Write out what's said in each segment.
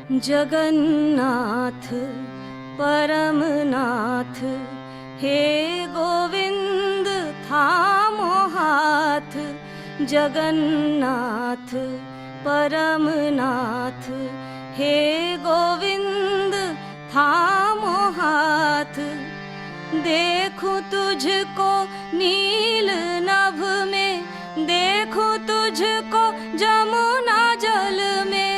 जगन्नाथ परमनाथ हे गोविंद थामो हाथ। जगन्नाथ परमनाथ हे गोविंद थामो हाथ। देखूं तुझको नील नभ में, देखूं तुझको जमुना जल में।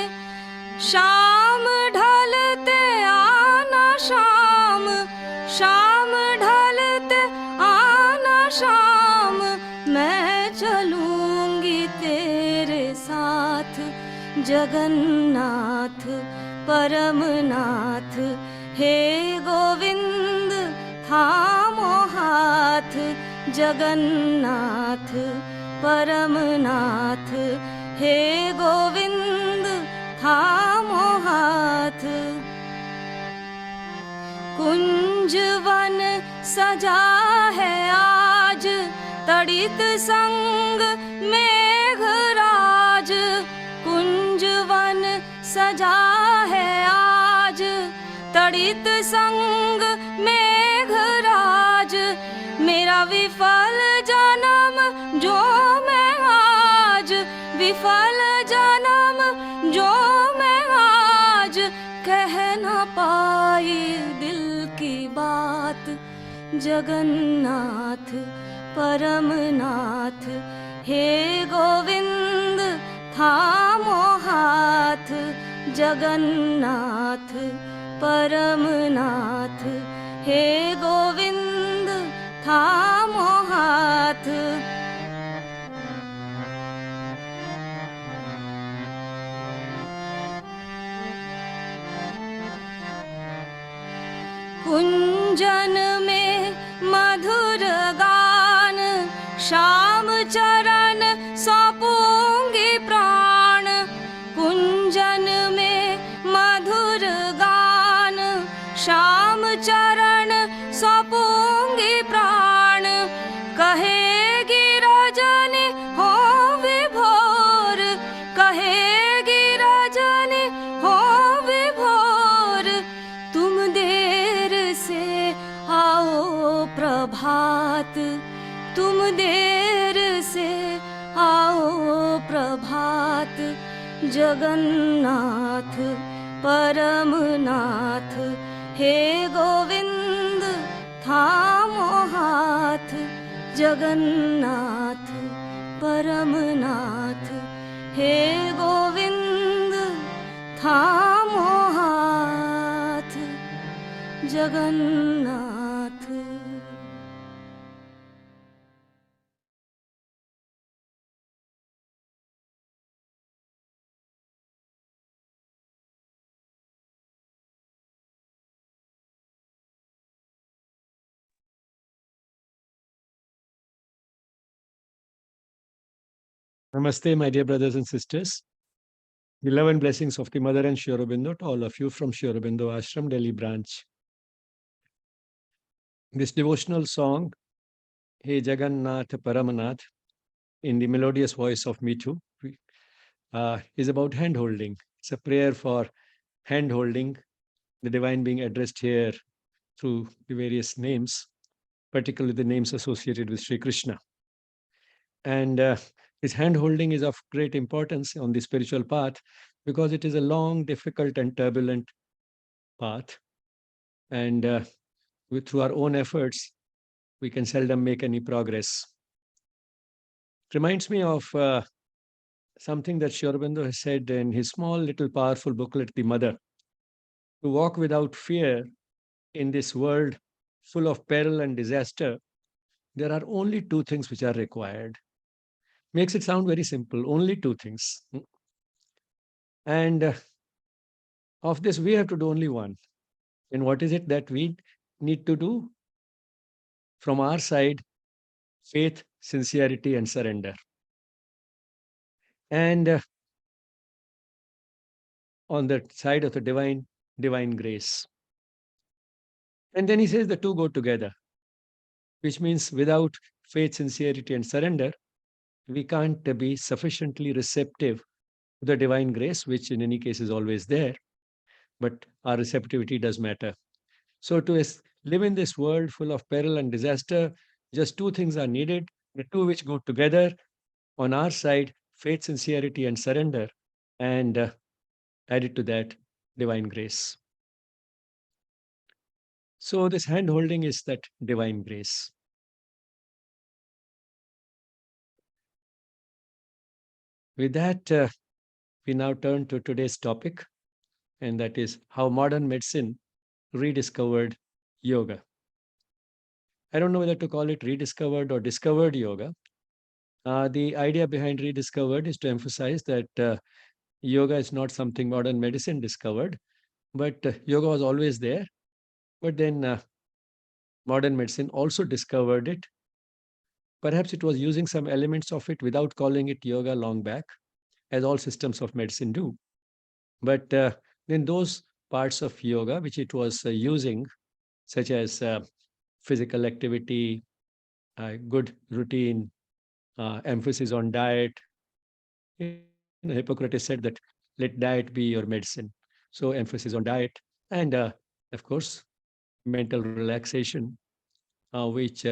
शाम ढलते आना शाम, शाम ढलते आना शाम। मैं चलूंगी तेरे साथ। जगन्नाथ परमनाथ हे गोविंद थामो हाथ। जगन्नाथ परमनाथ हे गोविंद थामो हाथ। कुंजवन सजा है आज, तड़ित संग मेघराज। कुंजवन सजा है आज, तड़ित संग मेघराज। मेरा विफल जन्म जो मैं आज, विफल जन्म जो मैं आज। कह न पाई दिल की बात। जगन्नाथ परमनाथ हे गोविंद थामो हाथ। जगन्नाथ परमनाथ हे गोविंद थामो हाथ। कुंजन में मधुर गान, श्याम चरण सौंपूंगी प्राण। कुंजन में मधुर गान, श्याम चरण सौंपूंगी प्राण। कहेगी रजनी हो विभोर, कहेगी रजनी हो विभोर। तुम देर से आओ प्रभात, तुम देर से आओ प्रभात। जगन्नाथ परमनाथ हे गोविंद थामो हाथ। जगन्नाथ परमनाथ हे गोविंद थामो हाथ। Jagannath. Namaste, my dear brothers and sisters. The love and blessings of the Mother and Sri Aurobindo to all of you from Sri Aurobindo Ashram, Delhi branch. This devotional song, Hey Jagannath Paramanath, in the melodious voice of Me Too, is about hand holding. It's a prayer for hand holding, the divine being addressed here through the various names, particularly the names associated with Sri Krishna. And this hand holding is of great importance on the spiritual path because it is a long, difficult, and turbulent path. And through our own efforts, we can seldom make any progress. It reminds me of something that Sri Aurobindo has said in his small, little, powerful booklet, The Mother. To walk without fear in this world full of peril and disaster, there are only two things which are required. Makes it sound very simple, only two things. And of this, we have to do only one. And what is it that we need to do? From our side, faith, sincerity, and surrender. And on the side of the divine grace. And then he says the two go together, which means without faith, sincerity, and surrender, we can't be sufficiently receptive to the divine grace, which in any case is always there. but our receptivity does matter. So, to live in this world full of peril and disaster, just two things are needed, the two which go together. On our side, faith, sincerity, and surrender, and added to that, divine grace. So, this hand holding is that divine grace. With that, we now turn to today's topic, and that is how modern medicine rediscovered yoga. I don't know whether to call it rediscovered or discovered yoga. The idea behind rediscovered is to emphasize that yoga is not something modern medicine discovered, but yoga was always there. But then modern medicine also discovered it. Perhaps it was using some elements of it without calling it yoga long back, as all systems of medicine do. But then those parts of yoga which it was using, such as physical activity, good routine, emphasis on diet. Hippocrates said that let diet be your medicine. So emphasis on diet and, of course, mental relaxation, which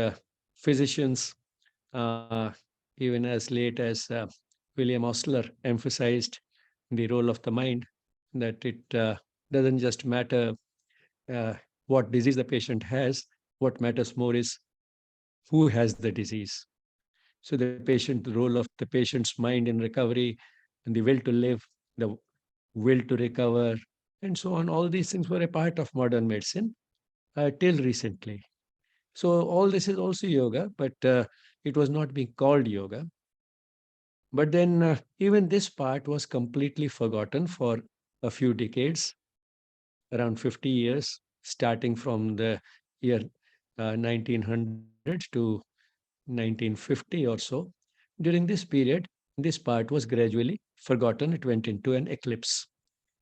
physicians, uh, even as late as William Osler, emphasized the role of the mind, that it doesn't just matter uh, what disease the patient has, what matters more is who has the disease. So the role of the patient's mind in recovery, and the will to live, the will to recover, and so on. All these things were a part of modern medicine till recently. So all this is also yoga, but it was not being called yoga. But then even this part was completely forgotten for a few decades, around 50 years, starting from the year 1900 to 1950 or so. During this period, this part was gradually forgotten. It went into an eclipse.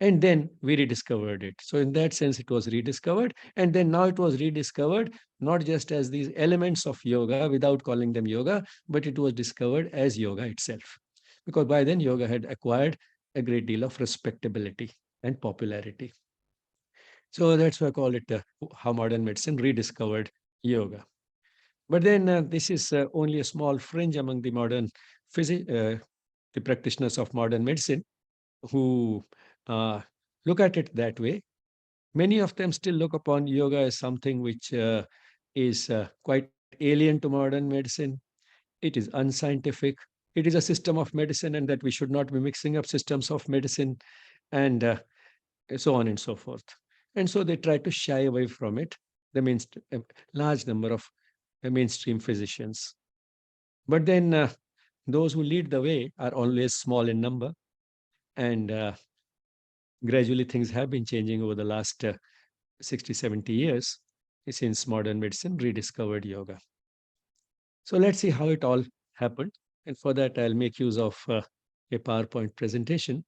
And then we rediscovered it. So, in that sense, it was rediscovered. And then now it was rediscovered not just as these elements of yoga without calling them yoga, but it was discovered as yoga itself. Because by then, yoga had acquired a great deal of respectability and popularity. So, that's why I call it how modern medicine rediscovered yoga. But then this is only a small fringe among the the practitioners of modern medicine who uh, look at it that way. Many of them still look upon yoga as something which is quite alien to modern medicine. It is unscientific. It is a system of medicine, and that we should not be mixing up systems of medicine, and so on and so forth. And so they try to shy away from it. The a large number of mainstream physicians. But then those who lead the way are always small in number, and gradually things have been changing over the last 60, 70 years since modern medicine rediscovered yoga. So let's see how it all happened. And for that, I'll make use of a PowerPoint presentation.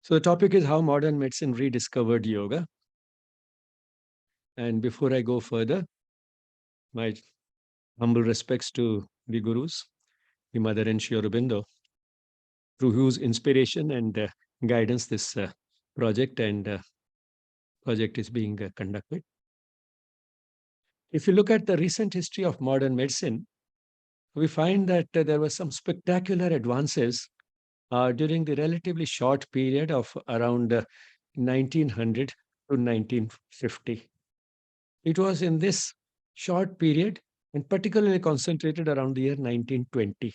So the topic is how modern medicine rediscovered yoga. And before I go further, my humble respects to the gurus, the mother and Sri Aurobindo, through whose inspiration and guidance this project and project is being conducted. If you look at the recent history of modern medicine, we find that there were some spectacular advances during the relatively short period of around 1900 to 1950. It was in this short period, and particularly concentrated around the year 1920,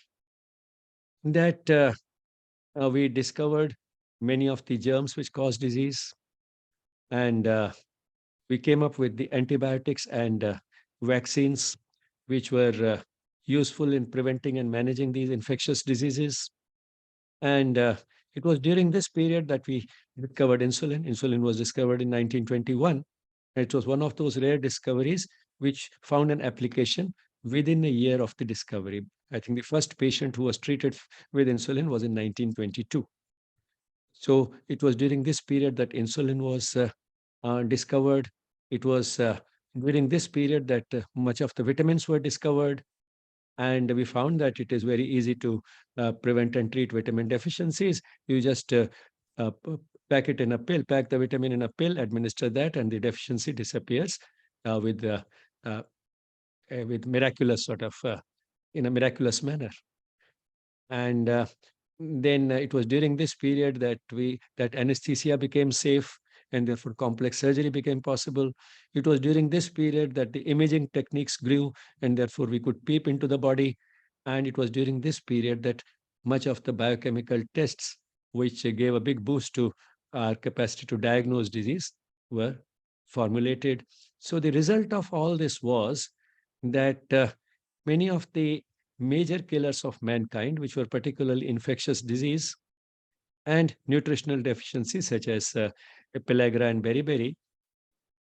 that we discovered many of the germs which cause disease, and we came up with the antibiotics and vaccines which were useful in preventing and managing these infectious diseases. And it was during this period that we discovered insulin. Insulin was discovered in 1921. It was one of those rare discoveries which found an application within a year of the discovery. I think the first patient who was treated with insulin was in 1922. So it was during this period that insulin was discovered. It was during this period that much of the vitamins were discovered. And we found that it is very easy to prevent and treat vitamin deficiencies. You just pack it in a pill, pack the vitamin in a pill, administer that, and the deficiency disappears uh, with uh, uh, with miraculous sort of in a miraculous manner. And then it was during this period that anesthesia became safe, and therefore complex surgery became possible. It was during this period that the imaging techniques grew, and therefore we could peep into the body. And it was during this period that much of the biochemical tests, which gave a big boost to our capacity to diagnose disease, were formulated. So the result of all this was that many of the major killers of mankind, which were particularly infectious disease and nutritional deficiencies such as pellagra and beriberi,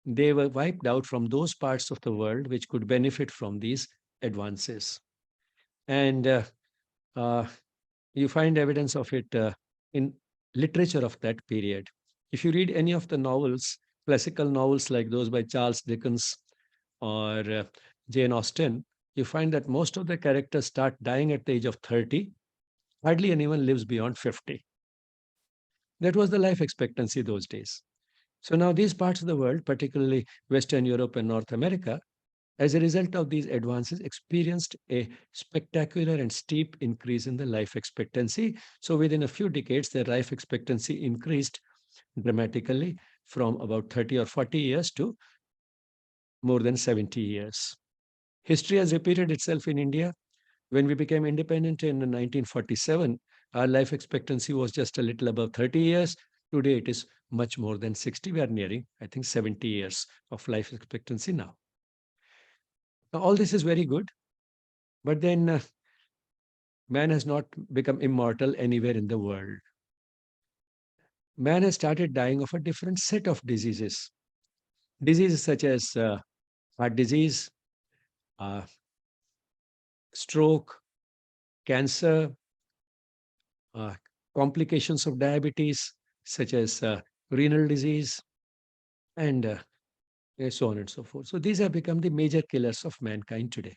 they were wiped out from those parts of the world which could benefit from these advances. And uh, you find evidence of it in literature of that period. If you read any of the novels, classical novels like those by Charles Dickens or Jane Austen, you find that most of the characters start dying at the age of 30. Hardly anyone lives beyond 50. That was the life expectancy those days. So now these parts of the world, particularly Western Europe and North America, as a result of these advances, experienced a spectacular and steep increase in the life expectancy. So within a few decades, their life expectancy increased dramatically from about 30 or 40 years to more than 70 years. History has repeated itself in India. When we became independent in 1947, our life expectancy was just a little above 30 years. Today, it is much more than 60. We are nearing, I think, 70 years of life expectancy now. Now, all this is very good, but then man has not become immortal anywhere in the world. Man has started dying of a different set of diseases. Diseases such as heart disease, uh, stroke, cancer, uh, complications of diabetes, such as renal disease, and so on and so forth. So these have become the major killers of mankind today.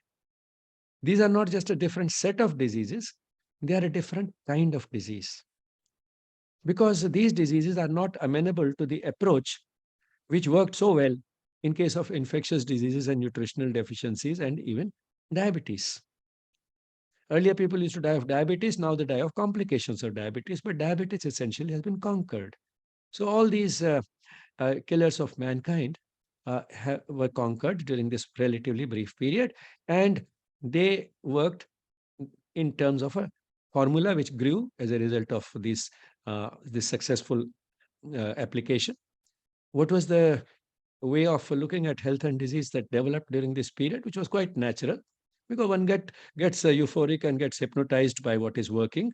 These are not just a different set of diseases, they are a different kind of disease. Because these diseases are not amenable to the approach which worked so well in case of infectious diseases and nutritional deficiencies and even diabetes. Earlier, people used to die of diabetes. Now they die of complications of diabetes, but diabetes essentially has been conquered. So all these killers of mankind were conquered during this relatively brief period, and they worked in terms of a formula which grew as a result of this successful application. What was the way of looking at health and disease that developed during this period, which was quite natural, because one gets euphoric and gets hypnotized by what is working.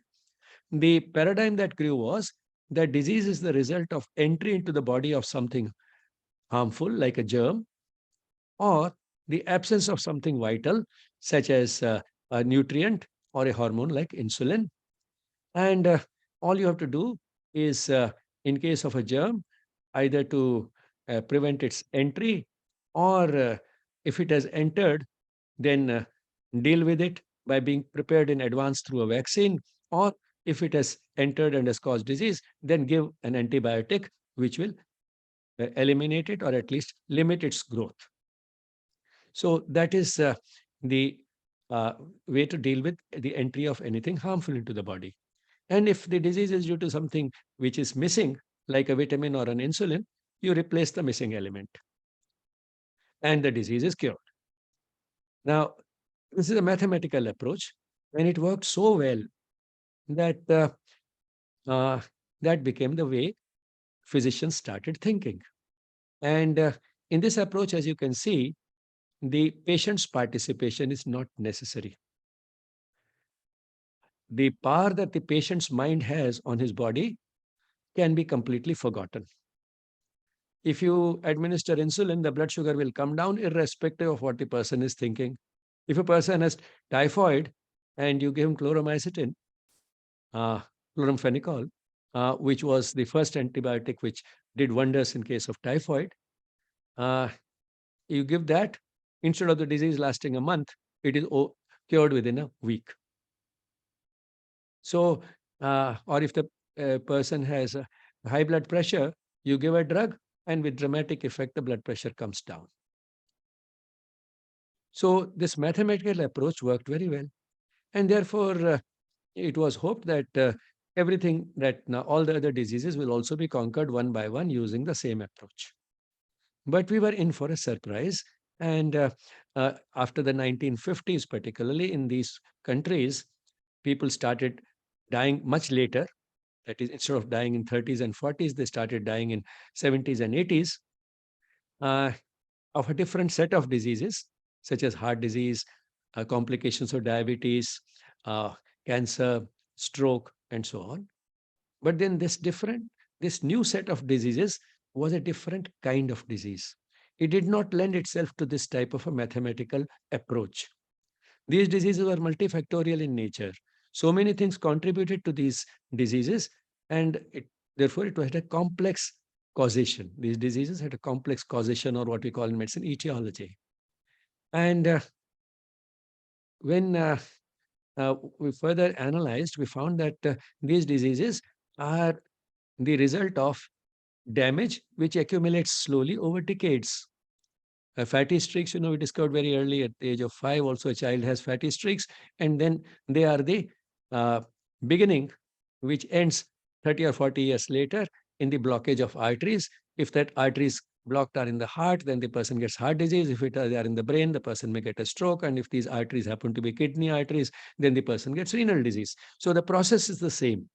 The paradigm that grew was that disease is the result of entry into the body of something harmful, like a germ, or the absence of something vital, such as a nutrient or a hormone like insulin. And all you have to do is, in case of a germ, either to prevent its entry, or if it has entered, then deal with it by being prepared in advance through a vaccine, or if it has entered and has caused disease, then give an antibiotic which will eliminate it or at least limit its growth. So that is the uh, way to deal with the entry of anything harmful into the body. And if the disease is due to something which is missing, like a vitamin or an insulin, you replace the missing element and the disease is cured. Now, this is a mathematical approach, and it worked so well that uh, that became the way physicians started thinking. And in this approach, as you can see, the patient's participation is not necessary. The power that the patient's mind has on his body can be completely forgotten. If you administer insulin, the blood sugar will come down irrespective of what the person is thinking. If a person has typhoid and you give him chloromycetin, uh, chloramphenicol, which was the first antibiotic which did wonders in case of typhoid, uh, you give that, instead of the disease lasting a month, it is cured within a week. So, or if the person has a high blood pressure, you give a drug, and with dramatic effect, the blood pressure comes down. So, this mathematical approach worked very well. And therefore, it was hoped that everything that now all the other diseases will also be conquered one by one using the same approach. But we were in for a surprise. And after the 1950s, particularly in these countries, people started dying much later. That is, instead of dying in 30s and 40s, they started dying in 70s and 80s uh, of a different set of diseases, such as heart disease, complications of diabetes, uh, cancer, stroke, and so on. But then this new set of diseases was a different kind of disease. It did not lend itself to this type of a mathematical approach. These diseases were multifactorial in nature. So many things contributed to these diseases, and therefore it had a complex causation. These diseases had a complex causation, or what we call in medicine etiology. And when we further analyzed, we found that these diseases are the result of damage which accumulates slowly over decades. Fatty streaks, we discovered very early at the age of 5. Also, a child has fatty streaks, and then they are the uh, beginning, which ends 30 or 40 years later in the blockage of arteries. If that arteries blocked are in the heart, then the person gets heart disease. If they are in the brain, the person may get a stroke. And if these arteries happen to be kidney arteries, then the person gets renal disease. So the process is the same.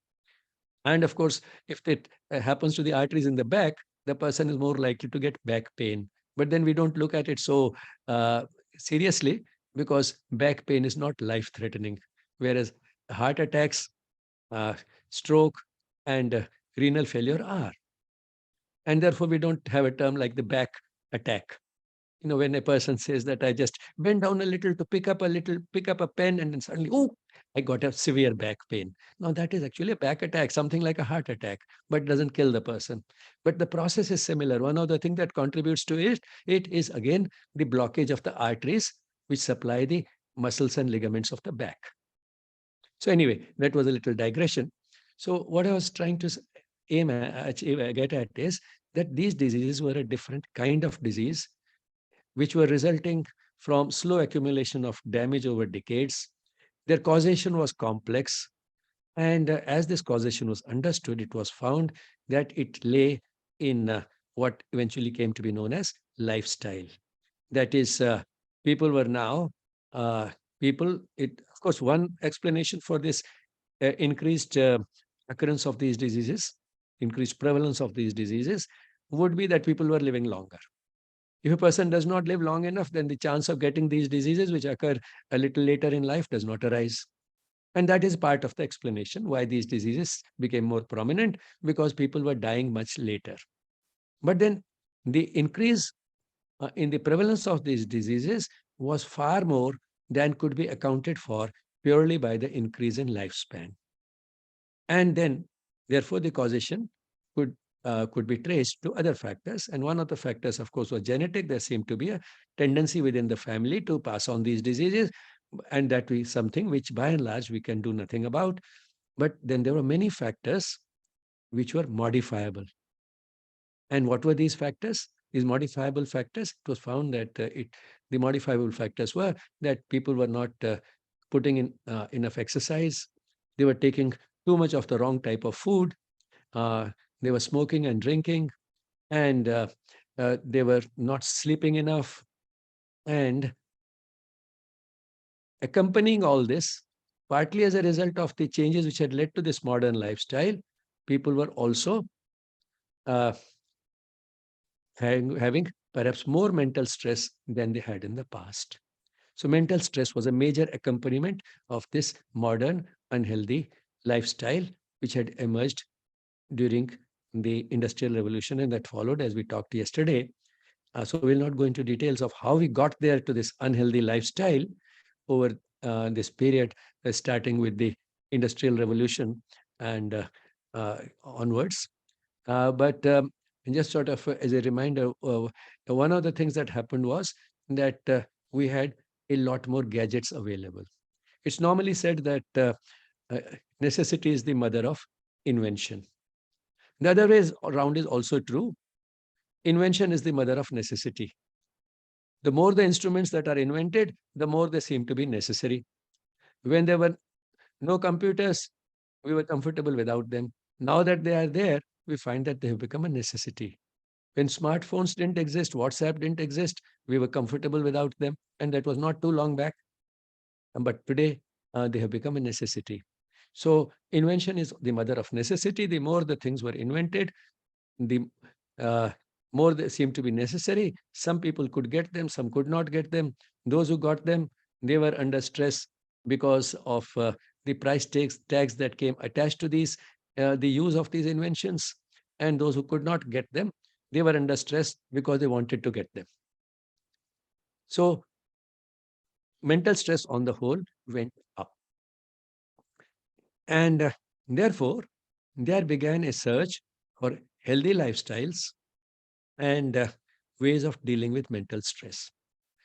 And of course, if it happens to the arteries in the back, the person is more likely to get back pain. But then we don't look at it so seriously, because back pain is not life threatening, whereas heart attacks, uh, stroke, and renal failure are. And therefore, we don't have a term like the back attack. When a person says that I just bent down a little to pick up a pen, and then suddenly, oh, I got a severe back pain. Now that is actually a back attack, something like a heart attack, but doesn't kill the person. But the process is similar. One of the things that contributes to it is again the blockage of the arteries which supply the muscles and ligaments of the back. So anyway, that was a little digression. So what I was trying to aim at, get at is that these diseases were a different kind of disease which were resulting from slow accumulation of damage over decades. Their causation was complex. And as this causation was understood, it was found that it lay in what eventually came to be known as lifestyle. That is, people were now, of course, one explanation for this increased occurrence of these diseases, increased prevalence of these diseases, would be that people were living longer. If a person does not live long enough, then the chance of getting these diseases, which occur a little later in life, does not arise. And that is part of the explanation why these diseases became more prominent, because people were dying much later. But then the increase in the prevalence of these diseases was far more than could be accounted for purely by the increase in lifespan. And then, therefore, the causation could be traced to other factors. And one of the factors, of course, was genetic. There seemed to be a tendency within the family to pass on these diseases, and that is something which, by and large, we can do nothing about. But then there were many factors which were modifiable. And what were these factors? These modifiable factors, it was found that the modifiable factors were that people were not putting in enough exercise. They were taking too much of the wrong type of food. They were smoking and drinking, and they were not sleeping enough. And accompanying all this, partly as a result of the changes which had led to this modern lifestyle, people were also uh, having perhaps more mental stress than they had in the past. So mental stress was a major accompaniment of this modern unhealthy lifestyle which had emerged during the Industrial Revolution and that followed, as we talked yesterday. So we'll not go into details of how we got there to this unhealthy lifestyle over this period, starting with the Industrial Revolution and onwards. But just sort of as a reminder, one of the things that happened was that we had a lot more gadgets available. It's normally said that uh, necessity is the mother of invention. The other way around is also true. Invention is the mother of necessity. The more the instruments that are invented, the more they seem to be necessary. When there were no computers, we were comfortable without them. Now that they are there, we find that they have become a necessity. When smartphones didn't exist, WhatsApp didn't exist, we were comfortable without them. And that was not too long back. But today, they have become a necessity. So invention is the mother of necessity. The more the things were invented, the uh, more they seem to be necessary. Some people could get them, some could not get them. Those who got them, they were under stress because of the price tags that came attached to these, the use of these inventions. And those who could not get them, they were under stress because they wanted to get them. So mental stress on the whole went up. And therefore, there began a search for healthy lifestyles and ways of dealing with mental stress.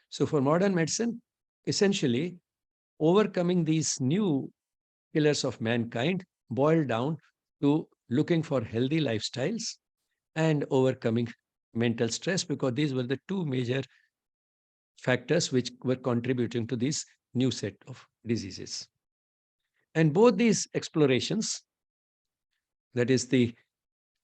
So, for modern medicine, essentially, overcoming these new pillars of mankind boiled down to looking for healthy lifestyles and overcoming mental stress, because these were the two major factors which were contributing to this new set of diseases. And both these explorations, that is the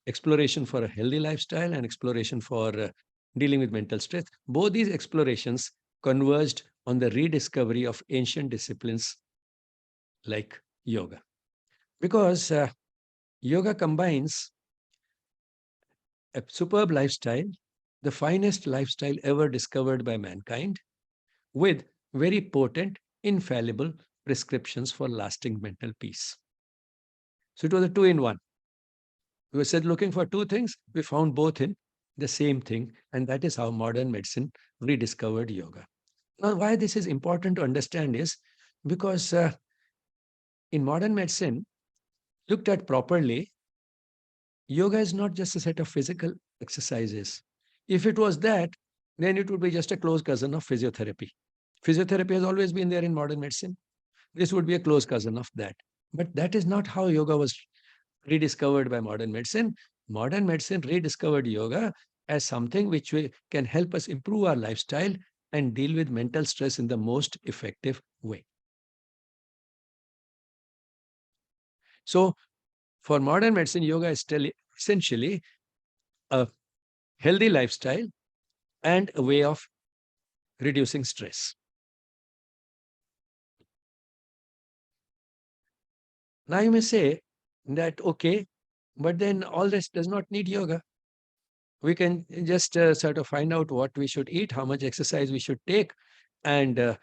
exploration for a healthy lifestyle and exploration for dealing with mental stress, both these explorations converged on the rediscovery of ancient disciplines like yoga. Because yoga combines a superb lifestyle, the finest lifestyle ever discovered by mankind, with very potent, infallible prescriptions for lasting mental peace. So it was a two in one. We were said looking for two things, we found both in the same thing, and that is how modern medicine rediscovered yoga. Now, why this is important to understand is because in modern medicine, looked at properly, yoga is not just a set of physical exercises. If it was that, then it would be just a close cousin of physiotherapy. Physiotherapy has always been there in modern medicine. This would be a close cousin of that. But that is not how yoga was rediscovered by modern medicine. Modern medicine rediscovered yoga as something which can help us improve our lifestyle and deal with mental stress in the most effective way. So, for modern medicine, yoga is still essentially a healthy lifestyle and a way of reducing stress. Now, you may say that, okay, but then all this does not need yoga. We can just sort of find out what we should eat, how much exercise we should take, and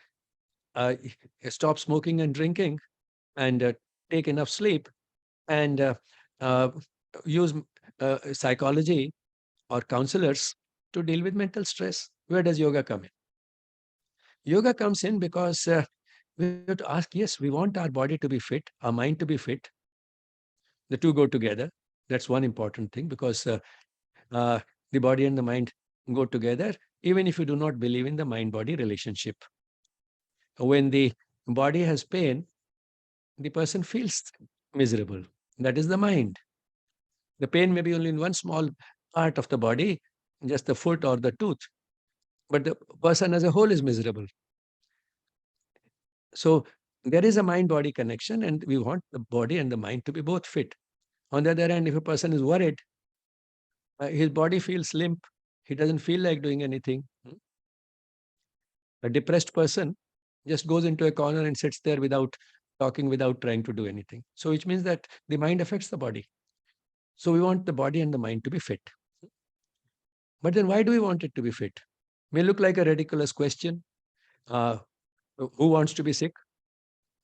uh, stop smoking and drinking, and take enough sleep, and uh, use psychology or counselors to deal with mental stress. Where does yoga come in? Yoga comes in because we have to ask, yes, we want our body to be fit, our mind to be fit. The two go together. That's one important thing, because uh, the body and the mind go together, even if you do not believe in the mind-body relationship. When the body has pain, the person feels miserable. That is the mind. The pain may be only in one small part of the body, just the foot or the tooth, but the person as a whole is miserable. So there is a mind-body connection, and we want the body and the mind to be both fit. On the other hand, if a person is worried, his body feels limp, he doesn't feel like doing anything. A depressed person just goes into a corner and sits there without talking, without trying to do anything. So which means that the mind affects the body. So we want the body and the mind to be fit. But then why do we want it to be fit? May look like a ridiculous question. Uh, who wants to be sick?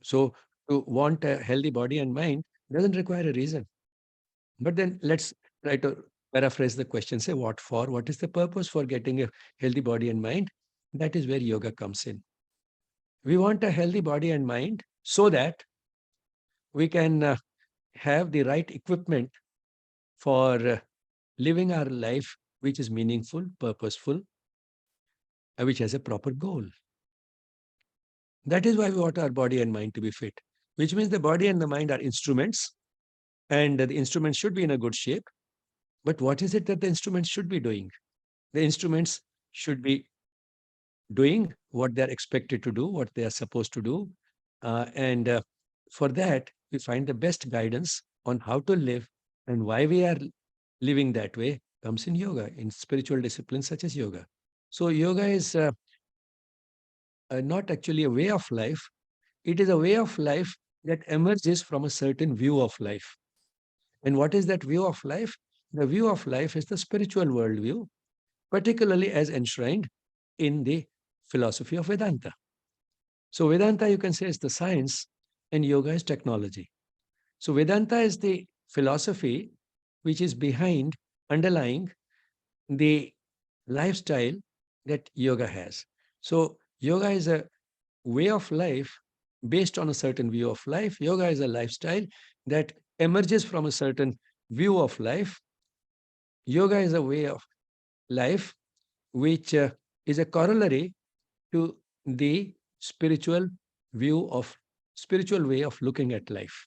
So to want a healthy body and mind doesn't require a reason. But then let's try to paraphrase the question, say what for? What is the purpose for getting a healthy body and mind? That is where yoga comes in. We want a healthy body and mind so that we can have the right equipment for living our life, which is meaningful, purposeful, which has a proper goal. That is why we want our body and mind to be fit, which means the body and the mind are instruments, and the instruments should be in a good shape. But what is it that the instruments should be doing? The instruments should be doing what they're expected to do, what they are supposed to do. And for that, we find the best guidance on how to live and why we are living that way comes in yoga, in spiritual disciplines such as yoga. So, yoga is not actually a way of life, it is a way of life that emerges from a certain view of life. And what is that view of life? The view of life is the spiritual worldview, particularly as enshrined in the philosophy of Vedanta. So, Vedanta, you can say, is the science, and yoga is technology. So, Vedanta is the philosophy which is behind, underlying the lifestyle that yoga has. So, yoga is a way of life based on a certain view of life. Yoga is a lifestyle that emerges from a certain view of life. Yoga is a way of life which is a corollary to the spiritual way of looking at life,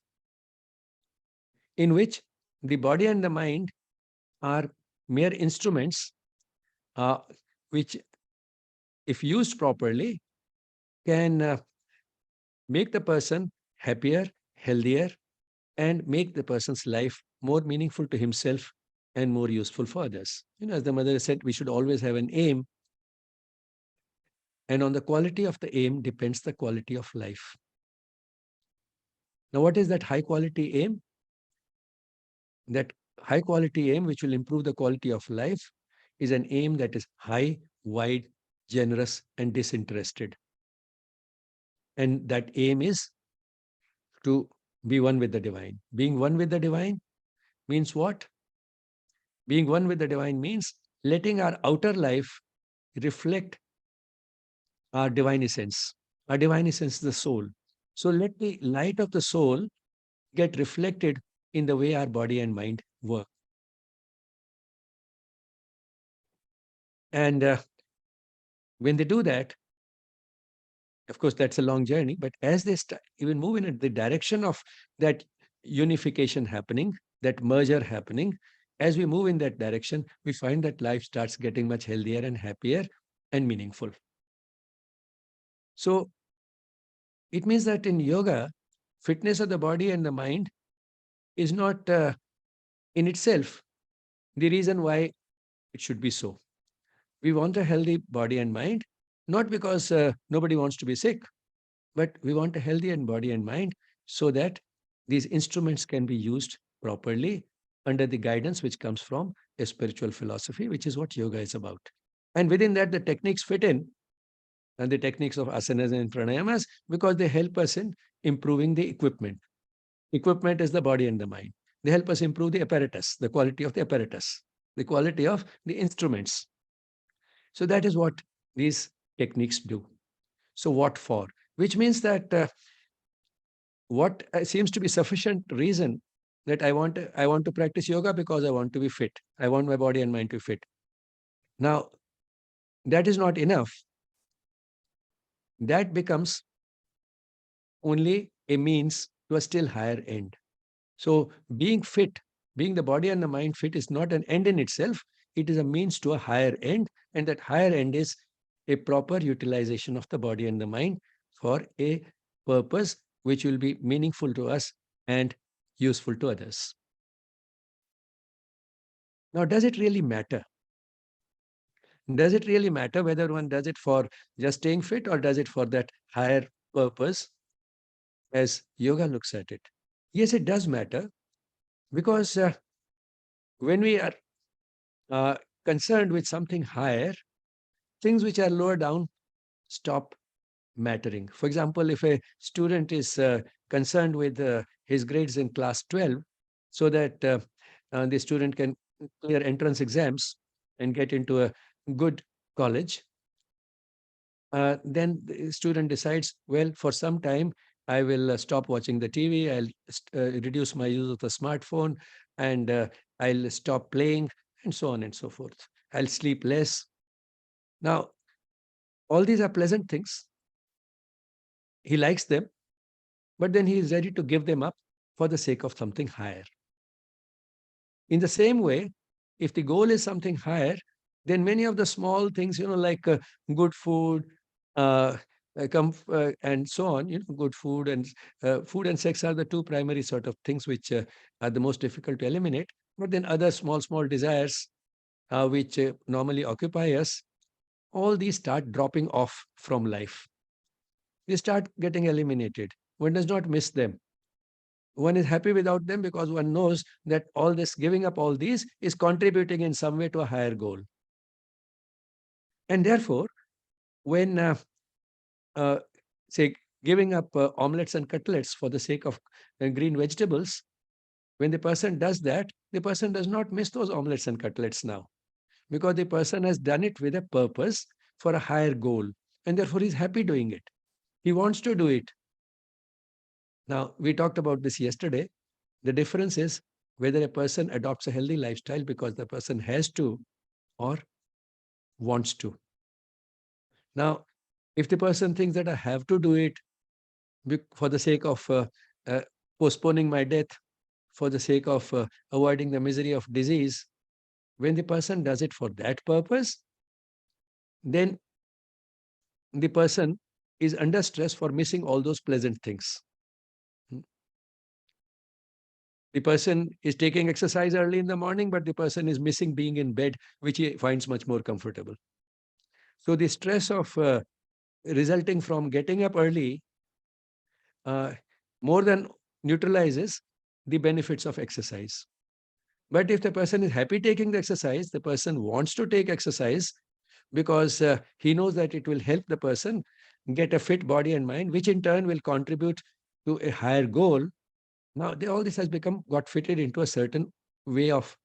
in which the body and the mind are mere instruments which, if used properly, can make the person happier, healthier, and make the person's life more meaningful to himself and more useful for others. As the mother said, we should always have an aim, and on the quality of the aim depends the quality of life. Now, what is that high quality aim? That high quality aim, which will improve the quality of life, is an aim that is high, wide, generous, and disinterested. And that aim is to be one with the divine. Being one with the divine means what? Being one with the divine means letting our outer life reflect our divine essence. Our divine essence is the soul. So let the light of the soul get reflected in the way our body and mind work. And when they do that, of course, that's a long journey, but as they even move in the direction of that unification happening, that merger happening, as we move in that direction, we find that life starts getting much healthier and happier and meaningful. So it means that in yoga, fitness of the body and the mind is not in itself the reason why it should be so. We want a healthy body and mind, not because nobody wants to be sick, but we want a healthy body and mind so that these instruments can be used properly under the guidance which comes from a spiritual philosophy, which is what yoga is about. And within that, the techniques fit in, and the techniques of asanas and pranayamas, because they help us in improving the equipment. Equipment is the body and the mind. They help us improve the apparatus, the quality of the apparatus, the quality of the instruments. So that is what these techniques do. So what for? Which means that what seems to be sufficient reason that I want to practice yoga because I want to be fit. I want my body and mind to be fit. Now, that is not enough. That becomes only a means to a still higher end. So being fit, being the body and the mind fit is not an end in itself. It is a means to a higher end. And that higher end is a proper utilization of the body and the mind for a purpose which will be meaningful to us and useful to others. Now, does it really matter? Does it really matter whether one does it for just staying fit or does it for that higher purpose as yoga looks at it? Yes, it does matter, because when we are concerned with something higher, things which are lower down stop mattering. For example, if a student is concerned with his grades in class 12, so that the student can clear entrance exams and get into a good college, then the student decides, well, for some time, I will stop watching the TV, I'll reduce my use of the smartphone, and I'll stop playing, and so on and so forth. I'll sleep less. Now, all these are pleasant things. He likes them, but then he is ready to give them up for the sake of something higher. In the same way, if the goal is something higher, then many of the small things, like good food, uh, and so on, good food and sex are the two primary sort of things which are the most difficult to eliminate. But then other small desires which normally occupy us, all these start dropping off from life. They start getting eliminated. One does not miss them. One is happy without them because one knows that all this giving up all these is contributing in some way to a higher goal. And therefore, when uh, say giving up omelets and cutlets for the sake of green vegetables, when the person does that, the person does not miss those omelets and cutlets now, because the person has done it with a purpose for a higher goal, and therefore he's happy doing it. He wants to do it. Now, we talked about this yesterday. The difference is whether a person adopts a healthy lifestyle because the person has to or wants to. Now, if the person thinks that I have to do it for the sake of uh, postponing my death, for the sake of avoiding the misery of disease, when the person does it for that purpose, then the person is under stress for missing all those pleasant things. The person is taking exercise early in the morning, but the person is missing being in bed, which he finds much more comfortable. So the stress of resulting from getting up early uh, more than neutralizes the benefits of exercise. But if the person is happy taking the exercise, the person wants to take exercise because he knows that it will help the person get a fit body and mind, which in turn will contribute to a higher goal. Now, all this has got fitted into a certain way of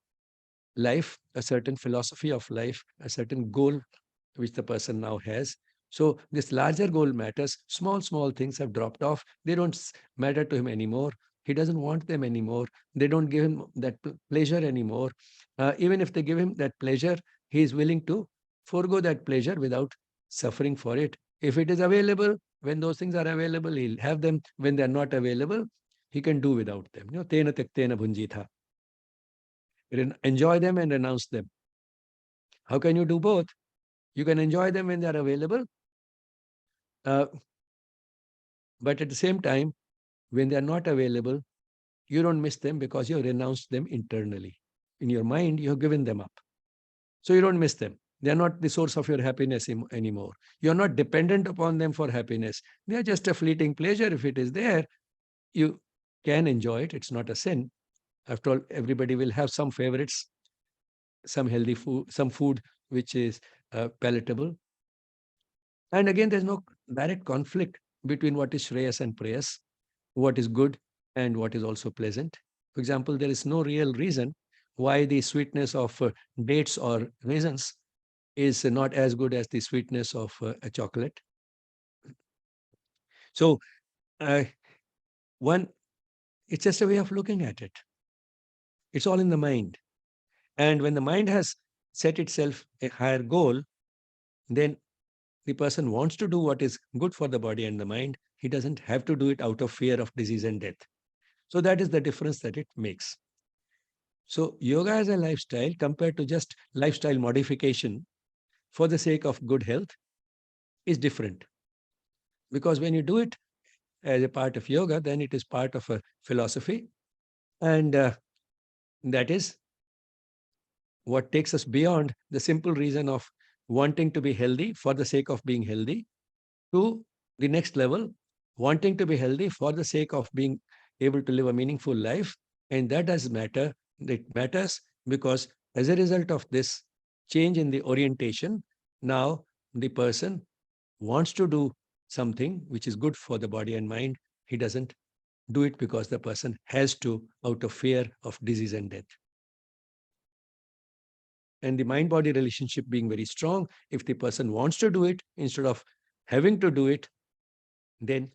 life, a certain philosophy of life, a certain goal which the person now has. So this larger goal matters. Small things have dropped off. They don't matter to him anymore. He doesn't want them anymore. They don't give him that pleasure anymore. Even if they give him that pleasure, he is willing to forego that pleasure without suffering for it. If it is available, when those things are available, he'll have them. When they're not available, he can do without them. Tena tyaktena bhunjitha. Enjoy them and renounce them. How can you do both? You can enjoy them when they are available, uh, but at the same time, when they are not available, you don't miss them because you have renounced them internally. In your mind, you have given them up. So you don't miss them. They are not the source of your happiness anymore. You are not dependent upon them for happiness. They are just a fleeting pleasure. If it is there, you can enjoy it. It's not a sin. After all, everybody will have some favorites, some healthy food, some food which is palatable. And again, there's no direct conflict between what is Shreyas and Prayas, what is good and what is also pleasant. For example, there is no real reason why the sweetness of dates or raisins is not as good as the sweetness of a chocolate. So, uh, one, it's just a way of looking at it. It's all in the mind. And when the mind has set itself a higher goal, then the person wants to do what is good for the body and the mind. He doesn't have to do it out of fear of disease and death. So that is the difference that it makes. So yoga as a lifestyle compared to just lifestyle modification for the sake of good health is different. Because when you do it as a part of yoga, then it is part of a philosophy. And that is what takes us beyond the simple reason of wanting to be healthy for the sake of being healthy to the next level, wanting to be healthy for the sake of being able to live a meaningful life. And that does matter. It matters because as a result of this change in the orientation, now the person wants to do something which is good for the body and mind. He doesn't do it because the person has to out of fear of disease and death. and the mind-body relationship being very strong, if the person wants to do it instead of having to do it, then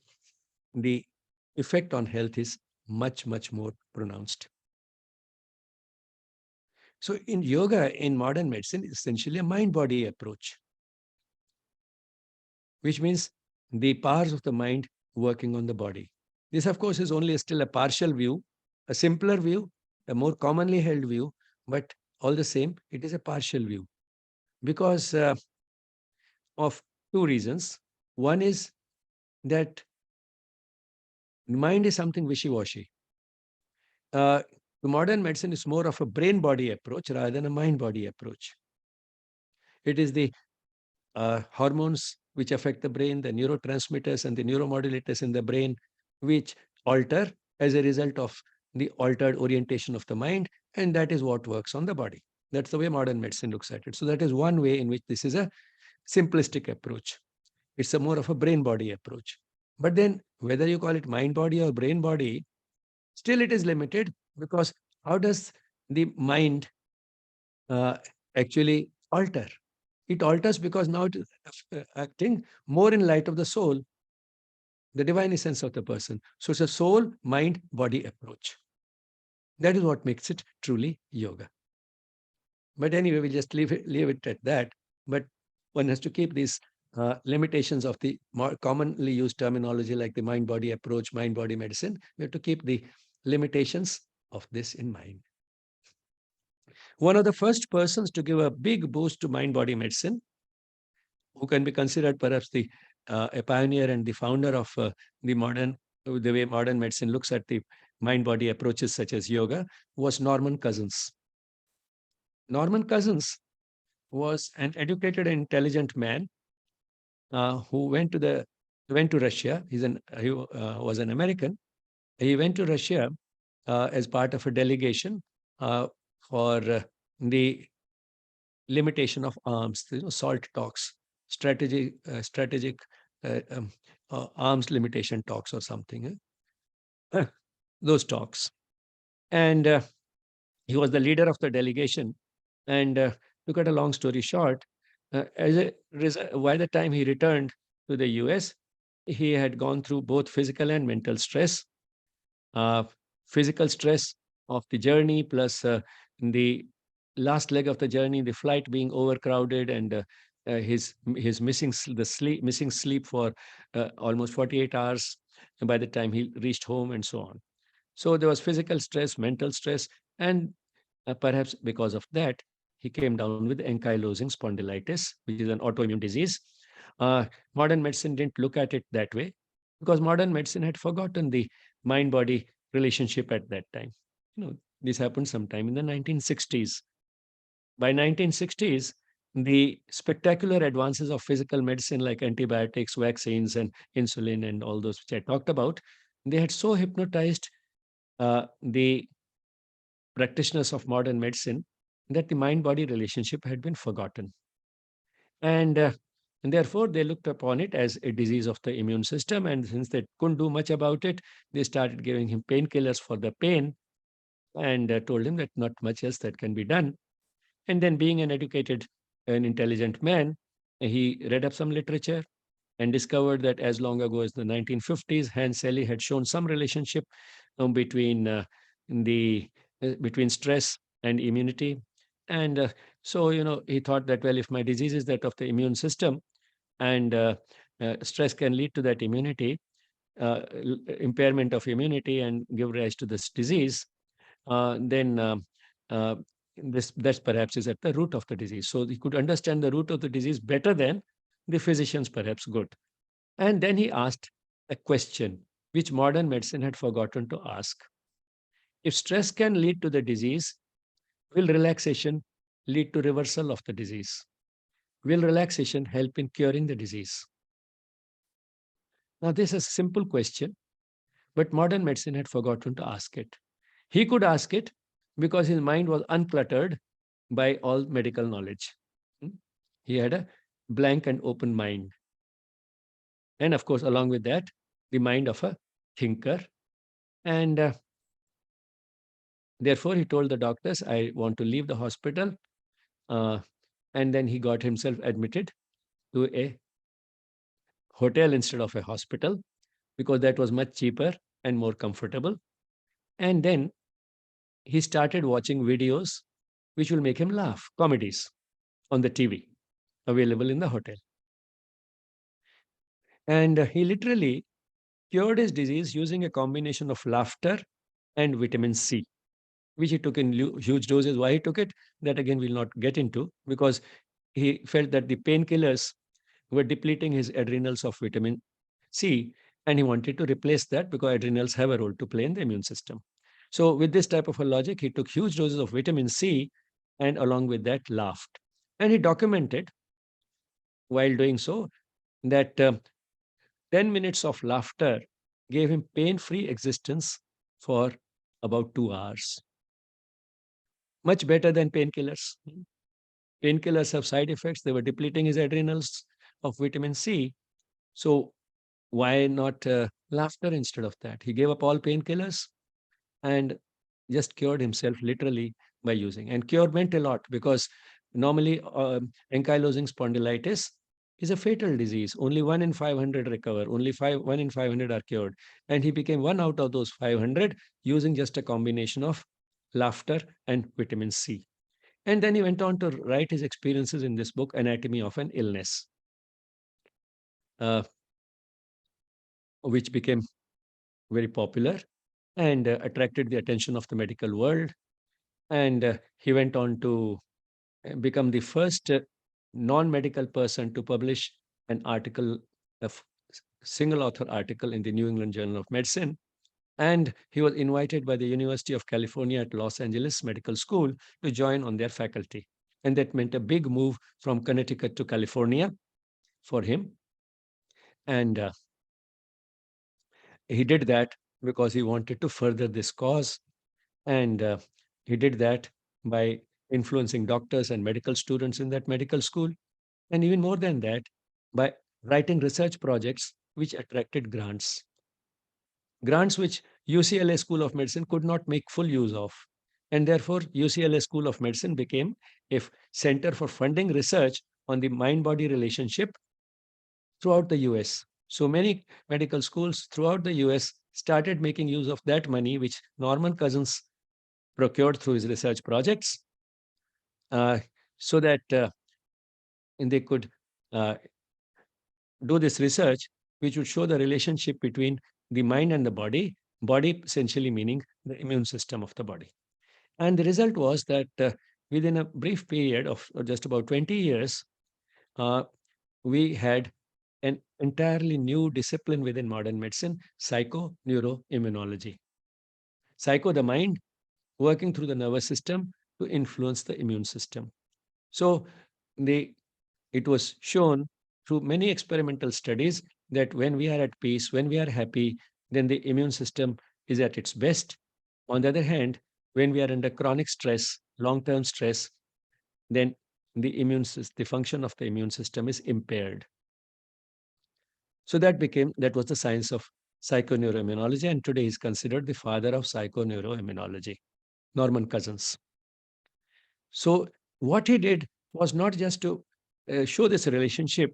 the effect on health is much, much more pronounced. So in yoga, in modern medicine, essentially a mind-body approach, which means the powers of the mind working on the body. This, of course, is only still a partial view, a simpler view, a more commonly held view, but all the same, it is a partial view because of two reasons. One is that mind is something wishy-washy. The modern medicine is more of a brain-body approach rather than a mind-body approach. It is the hormones which affect the brain, the neurotransmitters and the neuromodulators in the brain, which alter as a result of the altered orientation of the mind, and that is what works on the body. That's the way modern medicine looks at it. So that is one way in which this is a simplistic approach. It's a more of a brain-body approach. But then whether you call it mind-body or brain-body, still it is limited because how does the mind actually alter? It alters because now it is acting more in light of the soul, the divine essence of the person. So it's a soul, mind, body approach. That is what makes it truly yoga. But anyway, we'll just leave it at that. But one has to keep these limitations of the more commonly used terminology like the mind-body approach, mind-body medicine. We have to keep the limitations of this in mind. One of the first persons to give a big boost to mind-body medicine, who can be considered perhaps a pioneer and the founder of the way modern medicine looks at the mind-body approaches such as yoga, was Norman Cousins. Norman Cousins was an educated and intelligent man who went to Russia. He was an American. He went to Russia as part of a delegation for the limitation of arms, SALT talks, strategic arms limitation talks or something. Those talks. And he was the leader of the delegation. And to cut a long story short, by the time he returned to the US, he had gone through both physical and mental stress. Physical stress of the journey plus the last leg of the journey, the flight being overcrowded and his missing sleep for almost 48 hours by the time he reached home and so on. So there was physical stress, mental stress, and perhaps because of that, he came down with ankylosing spondylitis, which is an autoimmune disease. Modern medicine didn't look at it that way because modern medicine had forgotten the mind-body relationship at that time. This happened sometime in the 1960s. By 1960s, the spectacular advances of physical medicine like antibiotics, vaccines, and insulin and all those which I talked about, they had so hypnotized the practitioners of modern medicine that the mind-body relationship had been forgotten. And therefore, they looked upon it as a disease of the immune system. And since they couldn't do much about it, they started giving him painkillers for the pain and told him that not much else that can be done. And then being an educated and intelligent man, he read up some literature and discovered that as long ago as the 1950s, Hans Selye had shown some relationship between stress and immunity. And so, he thought that, well, if my disease is that of the immune system and stress can lead to that immunity, impairment of immunity and give rise to this disease, then that's perhaps is at the root of the disease. So he could understand the root of the disease better than the physicians perhaps could. And then he asked a question which modern medicine had forgotten to ask. If stress can lead to the disease, will relaxation lead to reversal of the disease? Will relaxation help in curing the disease? Now, this is a simple question, but modern medicine had forgotten to ask it. He could ask it because his mind was uncluttered by all medical knowledge. He had a blank and open mind. And of course, along with that, the mind of a thinker. And therefore, he told the doctors, I want to leave the hospital. And then he got himself admitted to a hotel instead of a hospital because that was much cheaper and more comfortable. And then he started watching videos which will make him laugh, comedies on the TV available in the hotel. And he literally cured his disease using a combination of laughter and vitamin C, which he took in huge doses. Why he took it, that again we'll not get into, because he felt that the painkillers were depleting his adrenals of vitamin C, and he wanted to replace that because adrenals have a role to play in the immune system. So, with this type of a logic, he took huge doses of vitamin C and along with that laughed. And he documented while doing so that 10 minutes of laughter gave him pain free existence for about 2 hours. Much better than painkillers. Painkillers have side effects. They were depleting his adrenals of vitamin C. So, why not laughter instead of that? He gave up all painkillers and just cured himself literally by using. And cure meant a lot because normally ankylosing spondylitis is a fatal disease. Only 1 in 500 recover. Only 1 in 500 are cured. And he became one out of those 500 using just a combination of laughter and vitamin C. And then he went on to write his experiences in this book, Anatomy of an Illness, which became very popular and attracted the attention of the medical world. And he went on to become the first non-medical person to publish an article, a single author article in the New England Journal of Medicine. And he was invited by the University of California at Los Angeles Medical School to join on their faculty. And that meant a big move from Connecticut to California for him. And he did that because he wanted to further this cause. And he did that by influencing doctors and medical students in that medical school. And even more than that, by writing research projects which attracted grants. Grants which UCLA School of Medicine could not make full use of. And therefore, UCLA School of Medicine became a center for funding research on the mind-body relationship throughout the US. So many medical schools throughout the US started making use of that money, which Norman Cousins procured through his research projects, so that they could do this research, which would show the relationship between the mind and the body essentially meaning the immune system of the body. And the result was that within a brief period of just about 20 years, we had an entirely new discipline within modern medicine, psychoneuroimmunology. Psycho, the mind, working through the nervous system to influence the immune system. So it was shown through many experimental studies that when we are at peace, when we are happy, then the immune system is at its best. On the other hand, when we are under chronic stress, long-term stress, then the function of the immune system is impaired. So that was the science of psychoneuroimmunology, and today is considered the father of psychoneuroimmunology, Norman Cousins. So what he did was not just to show this relationship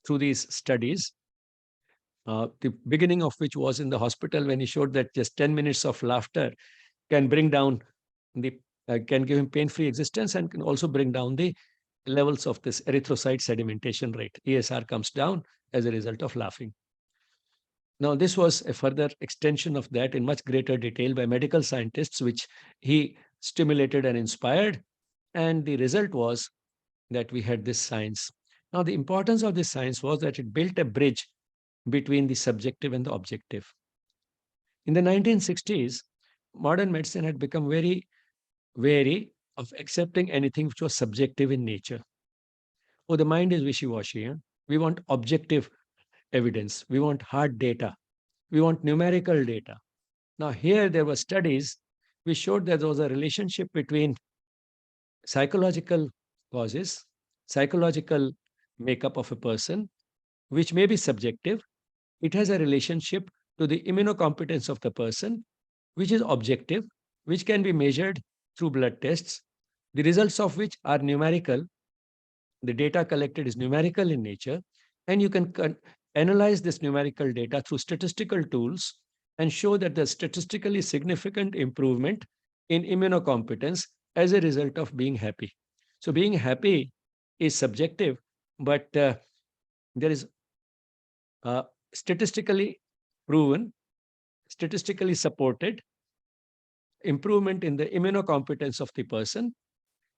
through these studies, the beginning of which was in the hospital when he showed that just 10 minutes of laughter can bring down can give him pain-free existence and can also bring down the levels of this erythrocyte sedimentation rate. ESR comes down as a result of laughing. Now, this was a further extension of that in much greater detail by medical scientists, which he stimulated and inspired. And the result was that we had this science. Now, the importance of this science was that it built a bridge between the subjective and the objective. In the 1960s, modern medicine had become very wary of accepting anything which was subjective in nature. Oh, the mind is wishy-washy. We want objective evidence. We want hard data. We want numerical data. Now, here there were studies which showed that there was a relationship between psychological causes, psychological makeup of a person, which may be subjective. It has a relationship to the immunocompetence of the person, which is objective, which can be measured through blood tests, the results of which are numerical. The data collected is numerical in nature, and you can analyze this numerical data through statistical tools and show that there's statistically significant improvement in immunocompetence as a result of being happy. So being happy is subjective, but there is uh, statistically proven, statistically supported improvement in the immunocompetence of the person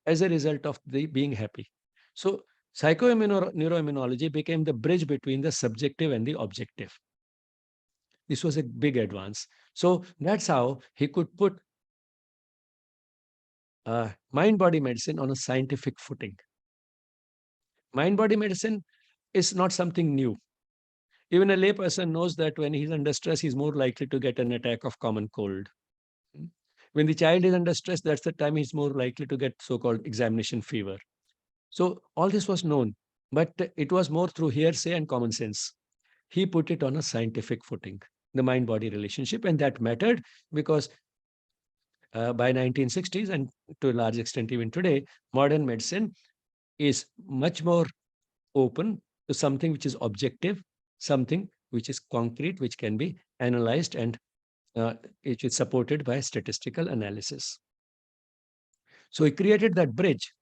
as a result of the being happy. So psychoneuroimmunology became the bridge between the subjective and the objective. This was a big advance. So that's how he could put mind-body medicine on a scientific footing. Mind-body medicine is not something new. Even a layperson knows that when he's under stress, he's more likely to get an attack of common cold. When the child is under stress, that's the time he's more likely to get so-called examination fever. So all this was known, but it was more through hearsay and common sense. He put it on a scientific footing, the mind-body relationship, and that mattered because by 1960s and to a large extent even today, modern medicine is much more open to something which is objective, something which is concrete, which can be analyzed and which is supported by statistical analysis. So he created that bridge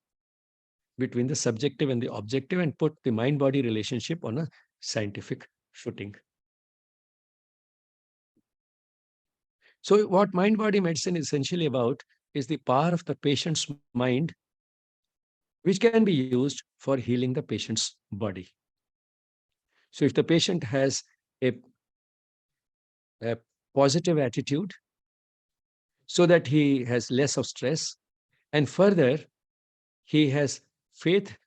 between the subjective and the objective and put the mind-body relationship on a scientific footing. So what mind-body medicine is essentially about is the power of the patient's mind, which can be used for healing the patient's body. So if the patient has a, a positive attitude so that he has less of stress, and further, he has faith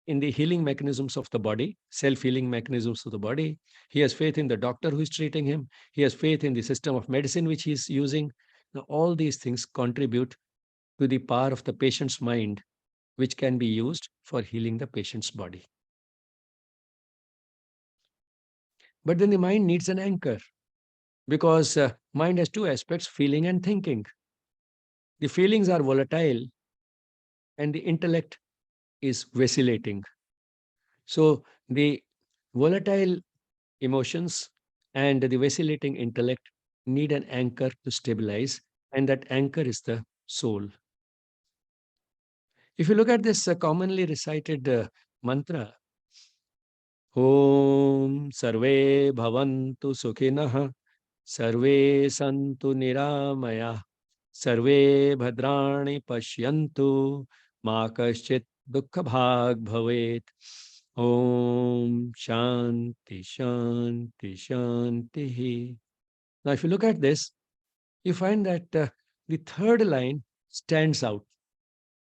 in the healing mechanisms of the body, self-healing mechanisms of the body. He has faith in the doctor who is treating him. He has faith in the system of medicine which he is using. Now, all these things contribute to the power of the patient's mind, which can be used for healing the patient's body. But then the mind needs an anchor because mind has two aspects, feeling and thinking. The feelings are volatile and the intellect is vacillating. So the volatile emotions and the vacillating intellect need an anchor to stabilize, and that anchor is the soul. If you look at this commonly recited mantra, Om Sarve Bhavantu Sukhinah, Sarve Santu Niramaya, Sarve Bhadrani Pashyantu, Ma Kaschit Dukkha Bhag Bhavet. Om Shanti Shanti Shanti. Now, if you look at this, you find that the third line stands out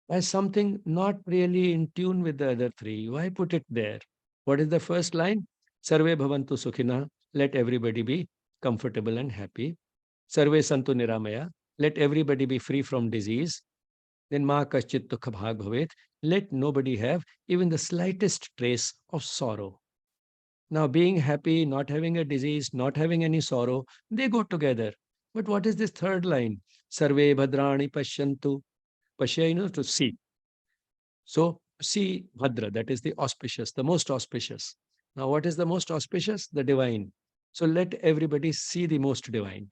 as something not really in tune with the other three. Why put it there? What is the first line? Sarve bhavantu sukhina. Let everybody be comfortable and happy. Sarve santu niramaya. Let everybody be free from disease. Then ma kaschit dukha bhag bhavet. Let nobody have even the slightest trace of sorrow. Now, being happy, not having a disease, not having any sorrow, they go together. But what is this third line? Sarve bhadrani pashyantu. Pashya, to see. So, see Bhadra, that is the auspicious, the most auspicious. Now, what is the most auspicious? The divine. So, let everybody see the most divine,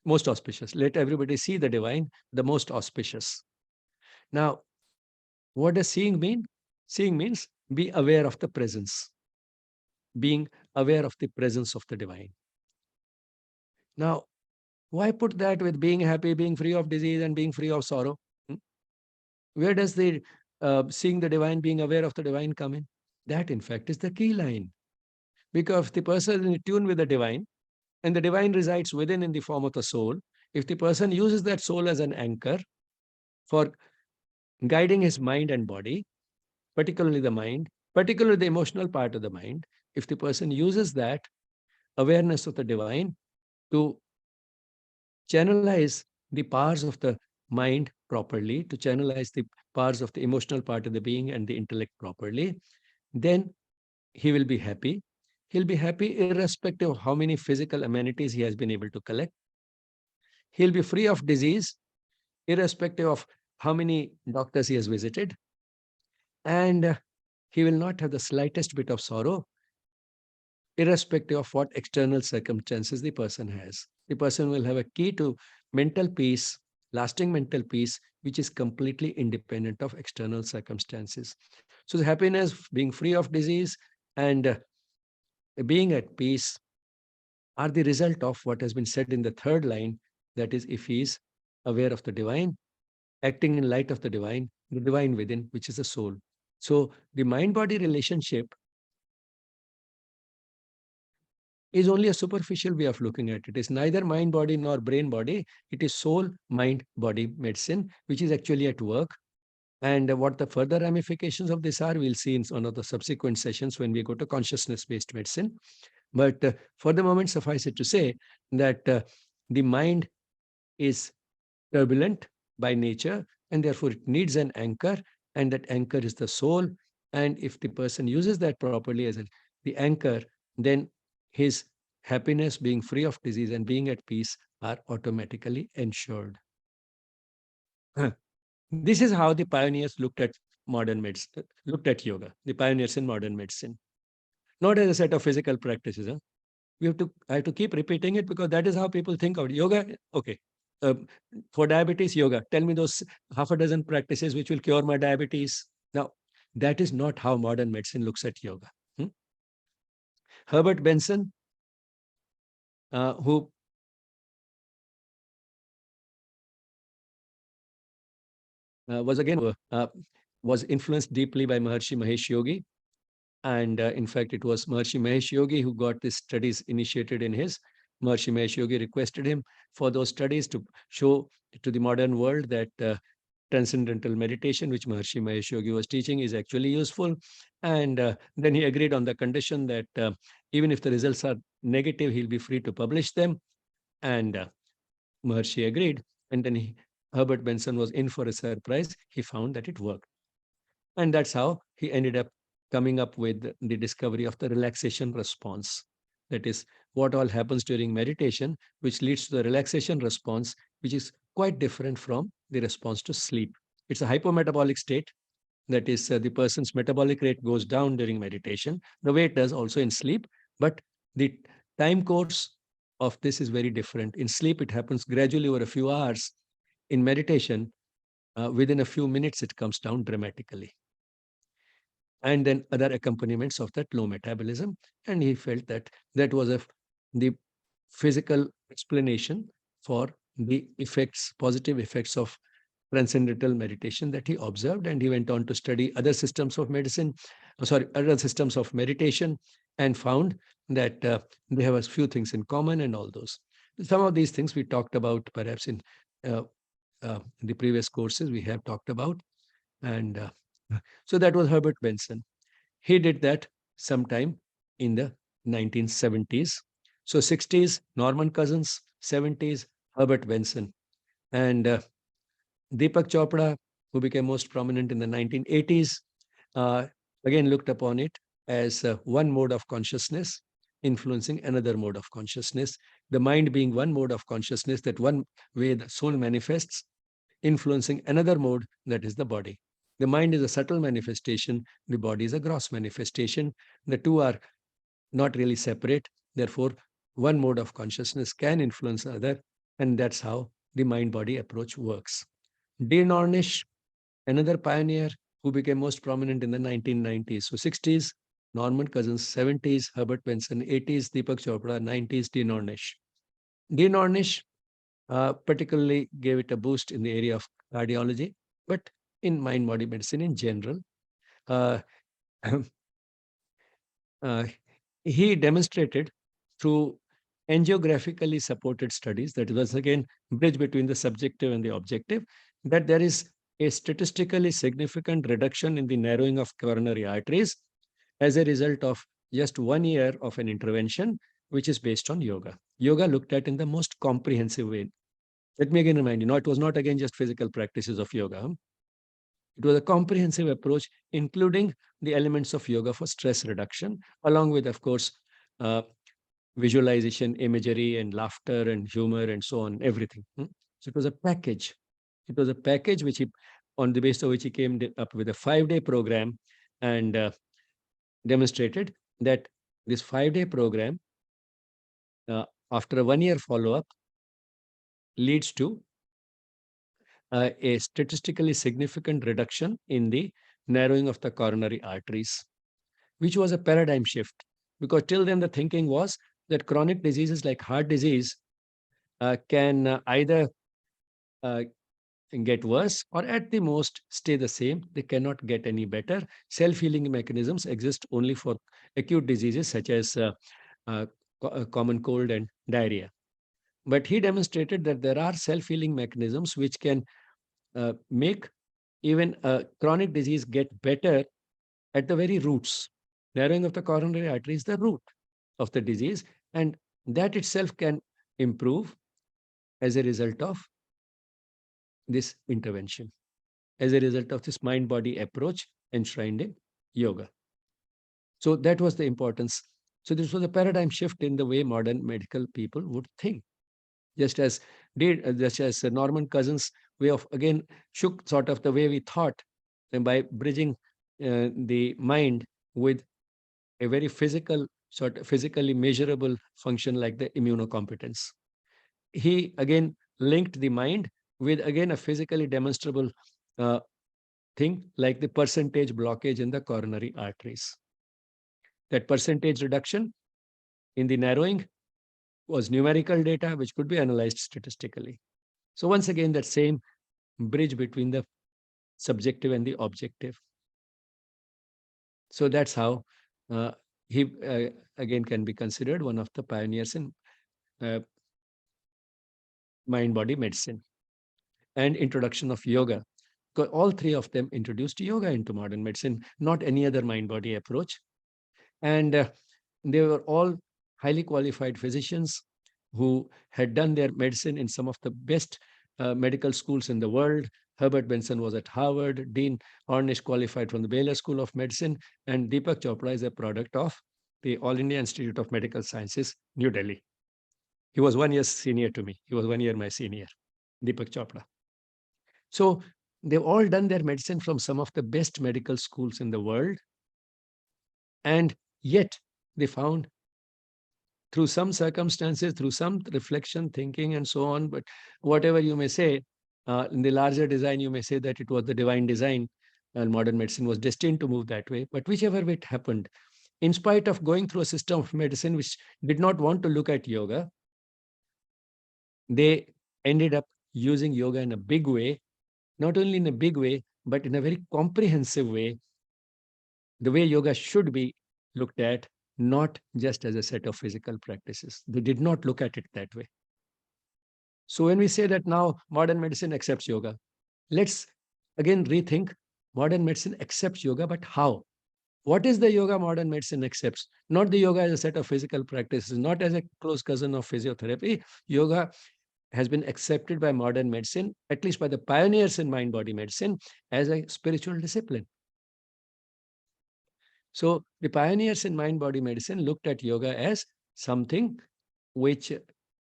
most auspicious. Let everybody see the divine, the most auspicious. Now, what does seeing mean? Seeing means be aware of the presence, being aware of the presence of the divine. Now, why put that with being happy, being free of disease, and being free of sorrow? Where does the seeing the divine, being aware of the divine come in? That, in fact, is the key line. Because if the person is in tune with the divine, and the divine resides within in the form of the soul, if the person uses that soul as an anchor for guiding his mind and body, particularly the mind, particularly the emotional part of the mind, if the person uses that awareness of the divine to channelize the powers of the mind properly, to channelize the powers of the emotional part of the being and the intellect properly, then he will be happy. He'll be happy irrespective of how many physical amenities he has been able to collect. He'll be free of disease, irrespective of how many doctors he has visited, and he will not have the slightest bit of sorrow, irrespective of what external circumstances the person has. The person will have a key to mental peace, lasting mental peace, which is completely independent of external circumstances. So, the happiness, being free of disease, and being at peace are the result of what has been said in the third line, that is, if he is aware of the divine, acting in light of the divine within, which is the soul. So, the mind body relationship is only a superficial way of looking at it. It is neither mind body nor brain body. It is soul, mind, body medicine, which is actually at work. And what the further ramifications of this are, we'll see in one of the subsequent sessions when we go to consciousness based medicine. But for the moment, suffice it to say that the mind is turbulent by nature, and therefore it needs an anchor, and that anchor is the soul. And if the person uses that properly as the anchor, then his happiness, being free of disease and being at peace, are automatically ensured. This is how the pioneers looked at modern medicine, looked at yoga, the pioneers in modern medicine, not as a set of physical practices. Huh? I have to keep repeating it because that is how people think of it. Yoga. Okay. For diabetes, yoga. Tell me those half a dozen practices which will cure my diabetes. Now, that is not how modern medicine looks at yoga. Herbert Benson, who was influenced deeply by Maharishi Mahesh Yogi. And in fact, it was Maharishi Mahesh Yogi who got these studies initiated in his. Maharishi Mahesh Yogi requested him for those studies to show to the modern world that transcendental meditation, which Maharishi Mahesh Yogi was teaching, is actually useful. And then he agreed on the condition that even if the results are negative, he'll be free to publish them. And Maharishi agreed. And then Herbert Benson was in for a surprise. He found that it worked. And that's how he ended up coming up with the discovery of the relaxation response. That is, what all happens during meditation, which leads to the relaxation response, which is quite different from the response to sleep. It's a hypometabolic state. That is, the person's metabolic rate goes down during meditation, the way it does also in sleep. But the time course of this is very different. In sleep, it happens gradually over a few hours. In meditation, within a few minutes, it comes down dramatically. And then other accompaniments of that low metabolism. And he felt that that was the physical explanation for the effects, positive effects of transcendental meditation that he observed. And he went on to study other systems of other systems of meditation, and found that they have a few things in common and all those. Some of these things we talked about perhaps in the previous courses we have talked about. And so that was Herbert Benson. He did that sometime in the 1970s. So 60s, Norman Cousins, 70s, Herbert Benson. And Deepak Chopra, who became most prominent in the 1980s, again looked upon it as one mode of consciousness influencing another mode of consciousness. The mind being one mode of consciousness, that one way the soul manifests, influencing another mode, that is the body. The mind is a subtle manifestation, the body is a gross manifestation. The two are not really separate. Therefore, one mode of consciousness can influence other, and that's how the mind-body approach works. Dean Ornish, another pioneer who became most prominent in the 1990s. So 60s, Norman Cousins, 70s, Herbert Benson, 80s, Deepak Chopra, 90s, Dean Ornish. Dean Ornish particularly gave it a boost in the area of cardiology, but in mind-body medicine in general. Uh, he demonstrated through angiographically supported studies, that was again bridge between the subjective and the objective, that there is a statistically significant reduction in the narrowing of coronary arteries as a result of just 1 year of an intervention, which is based on yoga. Yoga looked at in the most comprehensive way. Let me again remind you, it was not again just physical practices of yoga. It was a comprehensive approach, including the elements of yoga for stress reduction, along with, of course, visualization, imagery, and laughter, and humor, and so on, everything. So it was a package. It was a package on the basis of which he came up with a 5-day program and demonstrated that this 5-day program, after a 1-year follow-up, leads to a statistically significant reduction in the narrowing of the coronary arteries, which was a paradigm shift. Because till then the thinking was that chronic diseases like heart disease can either get worse or at the most stay the same. They cannot get any better. Self-healing mechanisms exist only for acute diseases such as common cold and diarrhea. But he demonstrated that there are self-healing mechanisms which can make even a chronic disease get better at the very roots. Narrowing of the coronary artery is the root of the disease, and that itself can improve as a result of this intervention, as a result of this mind-body approach enshrined in yoga. So that was the importance. So this was a paradigm shift in the way modern medical people would think. Just as Norman Cousins' way of, again, shook sort of the way we thought, and by bridging the mind with a very physically measurable function like the immunocompetence. He again linked the mind with, again, a physically demonstrable thing like the percentage blockage in the coronary arteries. That percentage reduction in the narrowing was numerical data which could be analyzed statistically. So once again, that same bridge between the subjective and the objective. So that's how he again can be considered one of the pioneers in mind-body medicine and introduction of yoga. Because all three of them introduced yoga into modern medicine, not any other mind-body approach. And they were all highly qualified physicians who had done their medicine in some of the best medical schools in the world. Herbert Benson was at Harvard, Dean Ornish qualified from the Baylor School of Medicine, and Deepak Chopra is a product of the All India Institute of Medical Sciences, New Delhi. He was 1 year senior to me. He was 1 year my senior, Deepak Chopra. So they've all done their medicine from some of the best medical schools in the world. And yet they found, through some circumstances, through some reflection, thinking, and so on, but whatever you may say, in the larger design, you may say that it was the divine design and modern medicine was destined to move that way. But whichever way it happened, in spite of going through a system of medicine which did not want to look at yoga, they ended up using yoga in a big way, not only in a big way, but in a very comprehensive way, the way yoga should be looked at, not just as a set of physical practices. They did not look at it that way. So when we say that now modern medicine accepts yoga, let's again rethink. Modern medicine accepts yoga, but how? What is the yoga modern medicine accepts? Not the yoga as a set of physical practices, not as a close cousin of physiotherapy. Yoga has been accepted by modern medicine, at least by the pioneers in mind-body medicine, as a spiritual discipline. So the pioneers in mind-body medicine looked at yoga as something which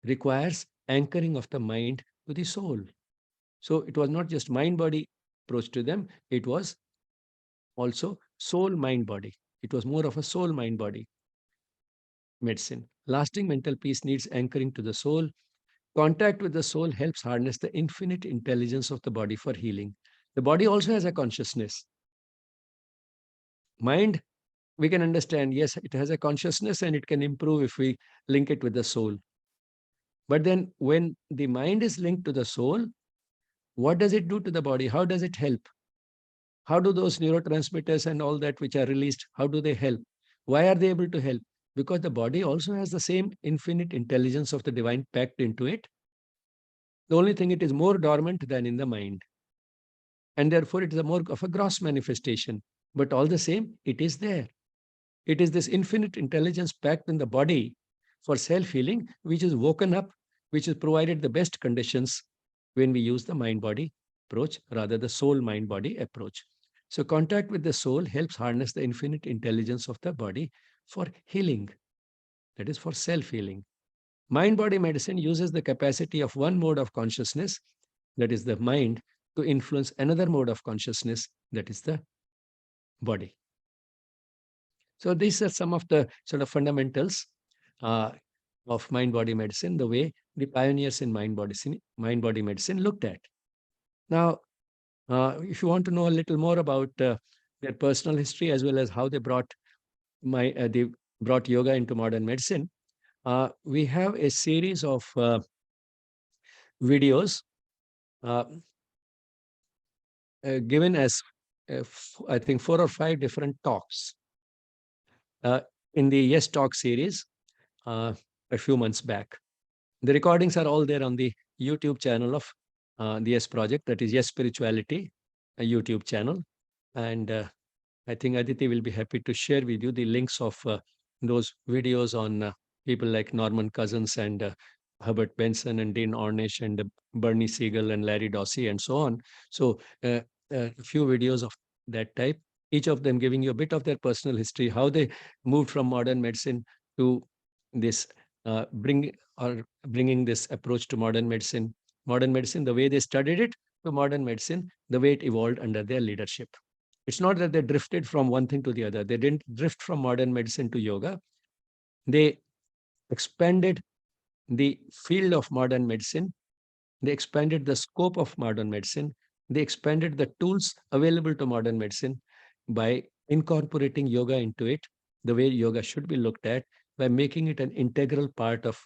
requires anchoring of the mind to the soul. So it was not just mind-body approach to them, it was also soul-mind-body. It was more of a soul-mind-body medicine. Lasting mental peace needs anchoring to the soul. Contact with the soul helps harness the infinite intelligence of the body for healing. The body also has a consciousness. Mind, we can understand, yes, it has a consciousness and it can improve if we link it with the soul. But then when the mind is linked to the soul, what does it do to the body? How does it help? How do those neurotransmitters and all that which are released, how do they help? Why are they able to help? Because the body also has the same infinite intelligence of the divine packed into it. The only thing, it is more dormant than in the mind. And therefore, it is a more of a gross manifestation. But all the same, it is there. It is this infinite intelligence packed in the body for self-healing, which is woken up, which is provided the best conditions when we use the mind-body approach, rather the soul-mind-body approach. So contact with the soul helps harness the infinite intelligence of the body for healing, that is for self-healing. Mind-body medicine uses the capacity of one mode of consciousness, that is the mind, to influence another mode of consciousness, that is the body. So these are some of the sort of fundamentals uh, of mind-body medicine, the way the pioneers in mind-body medicine looked at. Now, if you want to know a little more about their personal history as well as how they brought yoga into modern medicine, we have a series of videos uh, given as I think 4 or 5 different talks uh, in the Yes Talk series uh, a few months back. The recordings are all there on the YouTube channel of the Yes Project, that is Yes Spirituality, a YouTube channel. And I think Aditi will be happy to share with you the links of those videos on people like Norman Cousins and Herbert Benson and Dean Ornish and Bernie Siegel and Larry Dossey and so on. So a few videos of that type, each of them giving you a bit of their personal history, how they moved from modern medicine to this bringing this approach to modern medicine, the way they studied it, to modern medicine, the way it evolved under their leadership. It's not that they drifted from one thing to the other. They didn't drift from modern medicine to yoga. They expanded the field of modern medicine. They expanded the scope of modern medicine. They expanded the tools available to modern medicine by incorporating yoga into it, the way yoga should be looked at, by making it an integral part of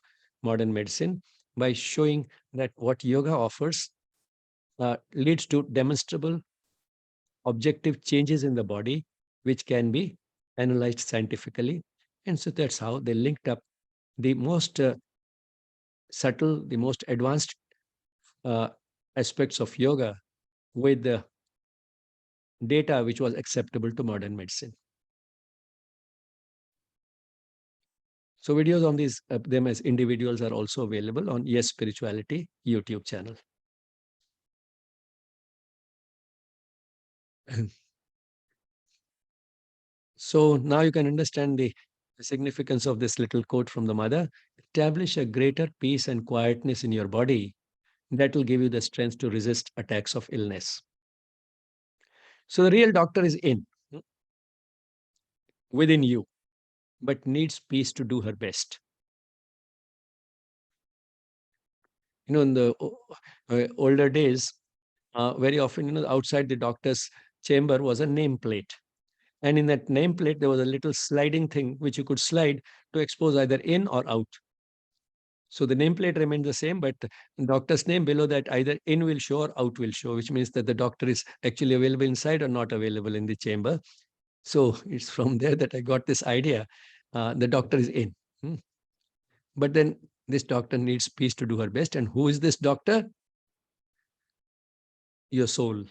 modern medicine, by showing that what yoga offers leads to demonstrable objective changes in the body, which can be analyzed scientifically. And so that's how they linked up the most subtle, the most advanced uh, aspects of yoga with the data which was acceptable to modern medicine. So videos on these them as individuals are also available on Yes Spirituality YouTube channel. So now you can understand the significance of this little quote from the mother. Establish a greater peace and quietness in your body that will give you the strength to resist attacks of illness. So the real doctor is within you, but needs peace to do her best. You know, in the older days, very often, outside the doctor's chamber was a nameplate. And in that nameplate, there was a little sliding thing which you could slide to expose either in or out. So the nameplate remained the same, but the doctor's name below that either in will show or out will show, which means that the doctor is actually available inside or not available in the chamber. So it's from there that I got this idea. The doctor is in. But then this doctor needs peace to do her best. And who is this doctor? Your soul.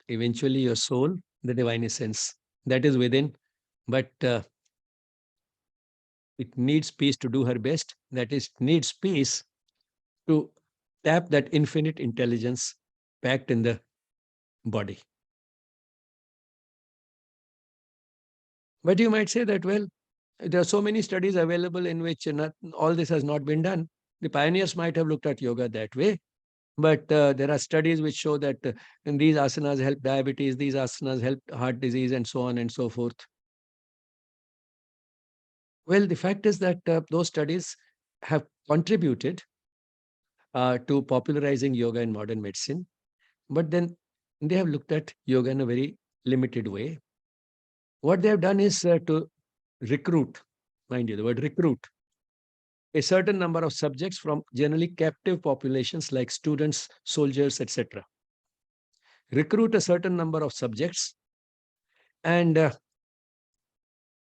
Eventually, your soul, the divine essence, that is within. But it needs peace to do her best. That is, needs peace to tap that infinite intelligence packed in the body. But you might say that, well, there are so many studies available in which all this has not been done. The pioneers might have looked at yoga that way, but there are studies which show that these asanas help diabetes, these asanas help heart disease, and so on and so forth. Well, the fact is that those studies have contributed to popularizing yoga in modern medicine, but then they have looked at yoga in a very limited way. What they have done is to recruit, mind you, the word recruit, a certain number of subjects from generally captive populations like students, soldiers, etc. Recruit a certain number of subjects and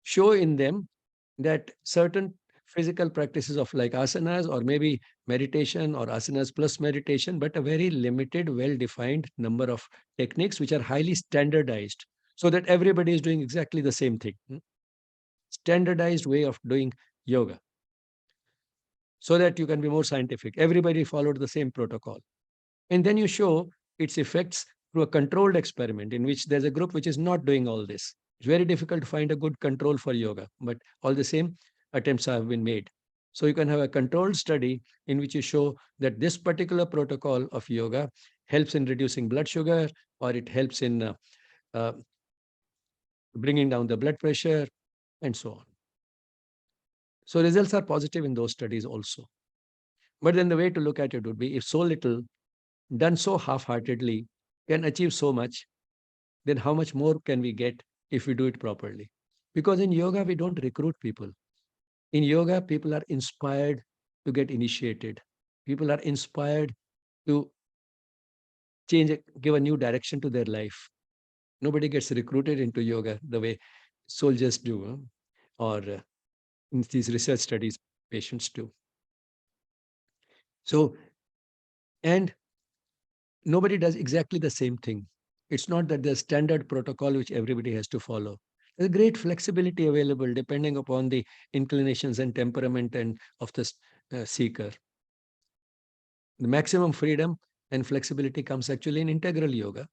show in them that certain physical practices of like asanas or maybe meditation or asanas plus meditation, but a very limited, well-defined number of techniques which are highly standardized so that everybody is doing exactly the same thing. Standardized way of doing yoga so that you can be more scientific. Everybody followed the same protocol. And then you show its effects through a controlled experiment in which there's a group which is not doing all this. It's very difficult to find a good control for yoga, but all the same, attempts have been made. So you can have a controlled study in which you show that this particular protocol of yoga helps in reducing blood sugar, or it helps in uh, bringing down the blood pressure, and so on. So results are positive in those studies also. But then the way to look at it would be, if so little done so half-heartedly can achieve so much, then how much more can we get if we do it properly? Because in yoga, we don't recruit people. In yoga, people are inspired to get initiated. People are inspired to give a new direction to their life. Nobody gets recruited into yoga the way soldiers do, or in these research studies, patients do. So, and nobody does exactly the same thing. It's not that there's standard protocol which everybody has to follow. There's great flexibility available depending upon the inclinations and temperament and of the seeker. The maximum freedom and flexibility comes actually in integral yoga,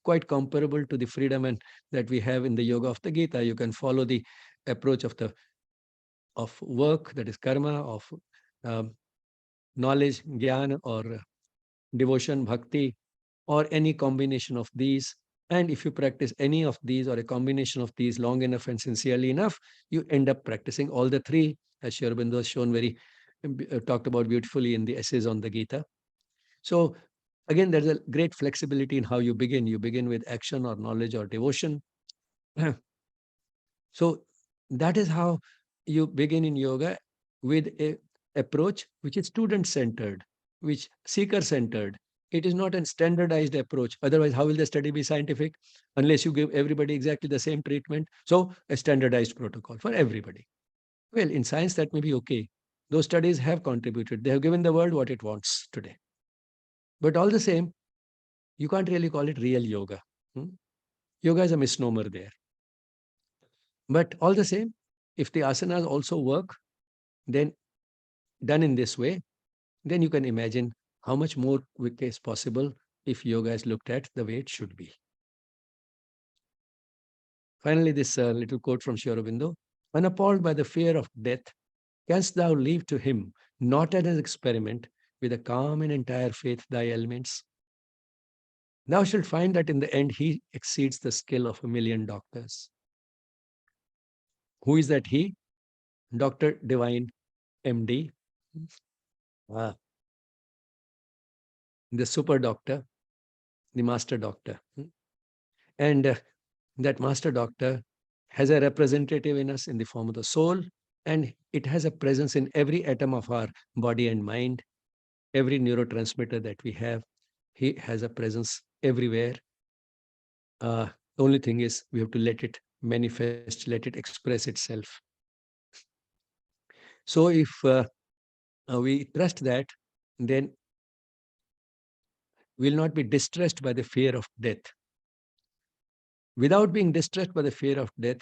quite comparable to the freedom and that we have in the yoga of the Gita. You can follow the approach of work, that is karma, of um, knowledge, jnana, or devotion, bhakti, or any combination of these. And if you practice any of these or a combination of these long enough and sincerely enough, you end up practicing all the three, as Sri Aurobindo has shown talked about beautifully in the essays on the Gita. So again, there's a great flexibility in how you begin. You begin with action or knowledge or devotion. So that is how you begin in yoga, with a approach which is student-centered, which seeker-centered. It is not a standardized approach. Otherwise, how will the study be scientific? Unless you give everybody exactly the same treatment. So a standardized protocol for everybody. Well, in science, that may be okay. Those studies have contributed. They have given the world what it wants today. But all the same, you can't really call it real yoga. Yoga is a misnomer there. But all the same, if the asanas also work, then done in this way, then you can imagine how much more quick is possible if yoga is looked at the way it should be. Finally, this little quote from Sri Aurobindo: "Unappalled by the fear of death, canst thou leave to him, not as an experiment, with a calm and entire faith thy elements? Thou shalt find that in the end he exceeds the skill of 1,000,000 doctors." Who is that he? Dr. Divine, MD, the super doctor, the master doctor. And that master doctor has a representative in us in the form of the soul, and it has a presence in every atom of our body and mind, every neurotransmitter that we have. He has a presence everywhere. The only thing is we have to let it manifest, let it express itself. So if we trust that, then we'll not be distressed by the fear of death. Without being distressed by the fear of death,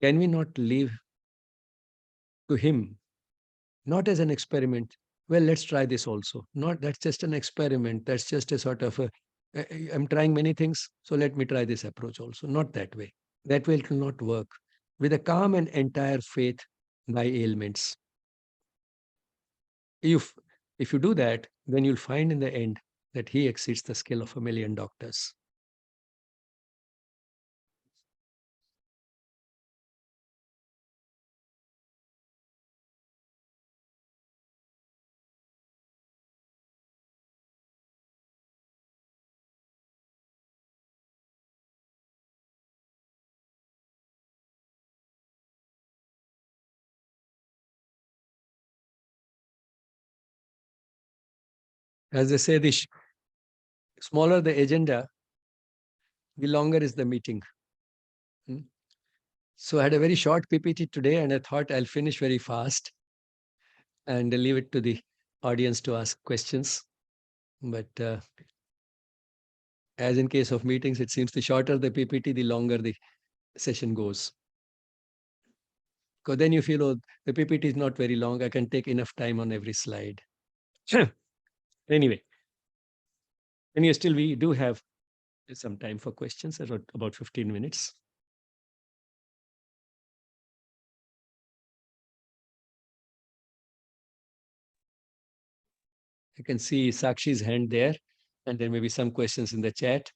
can we not live to him, not as an experiment? Well, let's try this also. Not that's just an experiment. That's just a sort of I'm trying many things, so let me try this approach also. Not that way. That way it will not work. With a calm and entire faith, thy ailments. If if you do that, then you'll find in the end that he exceeds the skill of 1,000,000 doctors. As they say, the smaller the agenda, the longer is the meeting. Hmm? So I had a very short PPT today, and I thought I'll finish very fast and leave it to the audience to ask questions. But as in case of meetings, it seems the shorter the PPT, the longer the session goes. Because then you feel, oh, the PPT is not very long. I can take enough time on every slide. Anyway, still we do have some time for questions, about 15 minutes. can see Sakshi's hand there, and there may be some questions in the chat.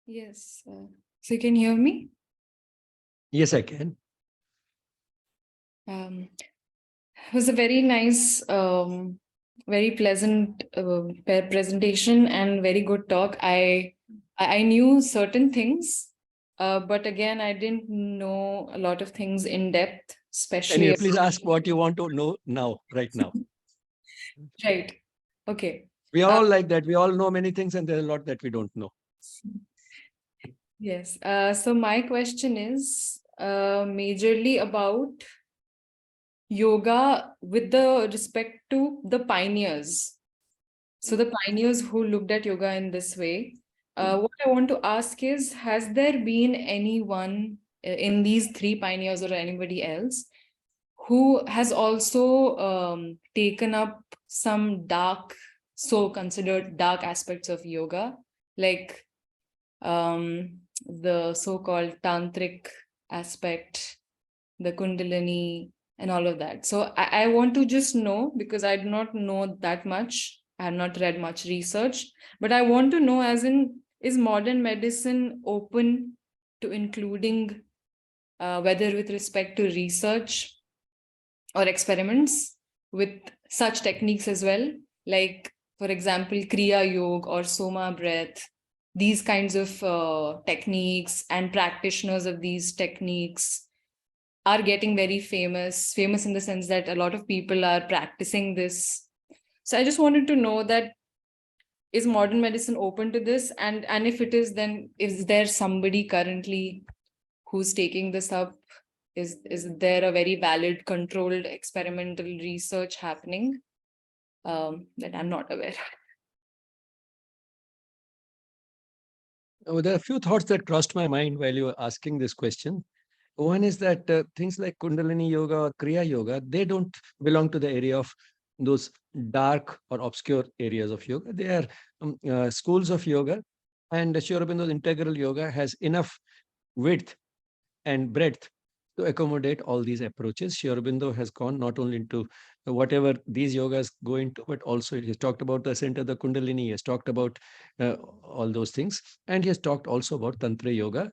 Yes. So you can hear me? Yes, I can. It was a very nice, very pleasant presentation and very good talk. I knew certain things, but again, I didn't know a lot of things in depth, Can you especially. please ask what you want to know now, right now? Right. Okay. We are all like that. We all know many things, and there's a lot that we don't know. Yes. So my question is majorly about yoga with the respect to the pioneers. So the pioneers who looked at yoga in this way. What I want to ask is, has there been anyone in these three pioneers or anybody else who has also taken up some dark, so considered dark aspects of yoga, like the so-called tantric aspect, the kundalini, and all of that? So I want to just know, because I do not know that much. I have not read much research, but I want to know, as in, is modern medicine open to including, whether with respect to research or experiments with such techniques as well, like, for example, Kriya Yoga or Soma breath, these kinds of techniques, and practitioners of these techniques are getting very famous in the sense that a lot of people are practicing this. So I just wanted to know that, is modern medicine open to this? And if it is, then is there somebody currently who's taking this up? Is there a very valid, controlled experimental research happening that I'm not aware? There are a few thoughts that crossed my mind while you were asking this question. One is that things like Kundalini Yoga or Kriya Yoga, they don't belong to the area of those dark or obscure areas of yoga. They are schools of yoga, and Sri Aurobindo's integral yoga has enough width and breadth to accommodate all these approaches. Sri Aurobindo has gone not only into whatever these yogas go into, but also he has talked about the center, the Kundalini, he has talked about all those things, and he has talked also about Tantra Yoga,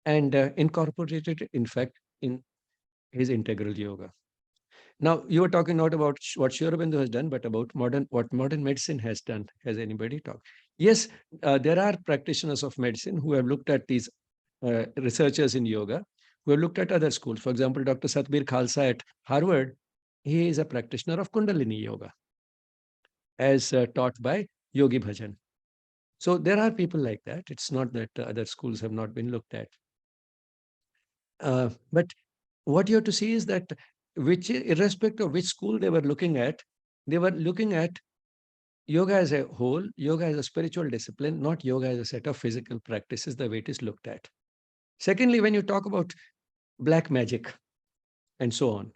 and incorporated it, in fact, in his integral yoga. Now, you were talking not about what Sri Aurobindo has done, but about what modern medicine has done. Has anybody talked? Yes, there are practitioners of medicine who have looked at these researchers in yoga, who have looked at other schools. For example, Dr. Satbir Khalsa at Harvard, he is a practitioner of Kundalini Yoga, as taught by Yogi Bhajan. So there are people like that. It's not that other schools have not been looked at. But what you have to see is that, irrespective of which school they were looking at yoga as a whole, yoga as a spiritual discipline, not yoga as a set of physical practices, the way it is looked at. Secondly, when you talk about black magic and so on,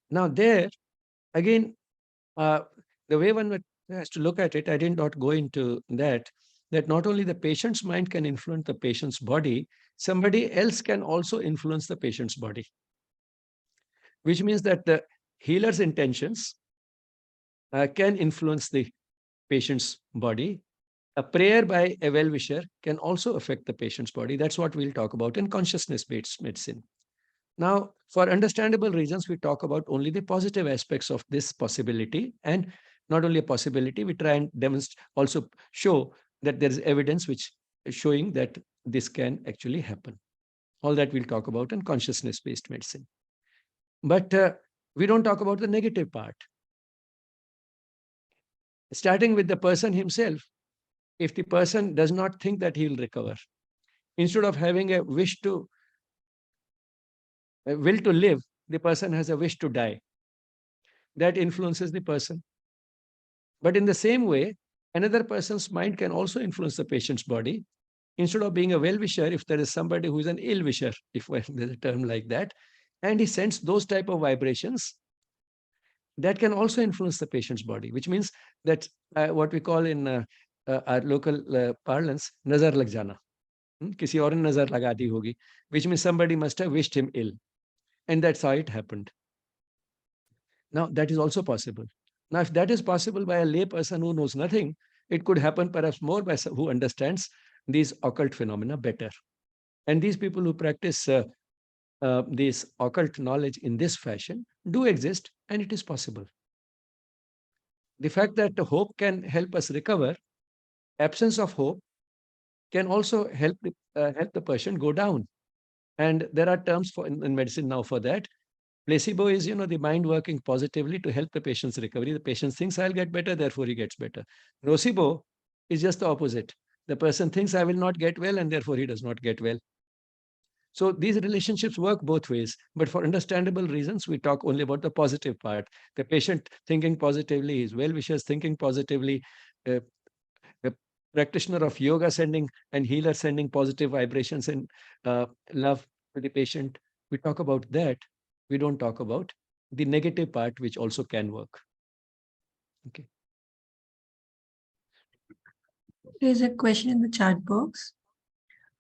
now there, again, the way one has to look at it, I did not go into that not only the patient's mind can influence the patient's body, somebody else can also influence the patient's body, which means that the healer's intentions can influence the patient's body. A prayer by a well-wisher can also affect the patient's body. That's what we'll talk about in consciousness-based medicine. Now, for understandable reasons, we talk about only the positive aspects of this possibility, and not only a possibility, we try and demonstrate, also show that there is evidence which is showing that this can actually happen. All that we'll talk about in consciousness-based medicine. But we don't talk about the negative part. Starting with the person himself, if the person does not think that he will recover, instead of having a will to live, the person has a wish to die. That influences the person. But in the same way, another person's mind can also influence the patient's body. Instead of being a well-wisher, if there is somebody who is an ill-wisher, if there's a term like that, and he sends those type of vibrations, that can also influence the patient's body, which means that what we call in our local parlance, nazar lag jana. Kisi aur ne nazar laga di hogi, which means somebody must have wished him ill. And that's how it happened. Now, that is also possible. Now, if that is possible by a lay person who knows nothing, it could happen perhaps more by who understands these occult phenomena better. And these people who practice this occult knowledge in this fashion do exist, and it is possible. The fact that hope can help us recover, absence of hope can also help the person go down. And there are terms for in medicine now for that. Placebo is, the mind working positively to help the patient's recovery. The patient thinks I'll get better, therefore he gets better. Nocebo is just the opposite. The person thinks I will not get well, and therefore he does not get well. So these relationships work both ways, but for understandable reasons, we talk only about the positive part. The patient thinking positively, his well-wishers thinking positively, the practitioner of yoga sending and healer sending positive vibrations and love to the patient. We talk about that. We don't talk about the negative part, which also can work. Okay. There's a question in the chat box.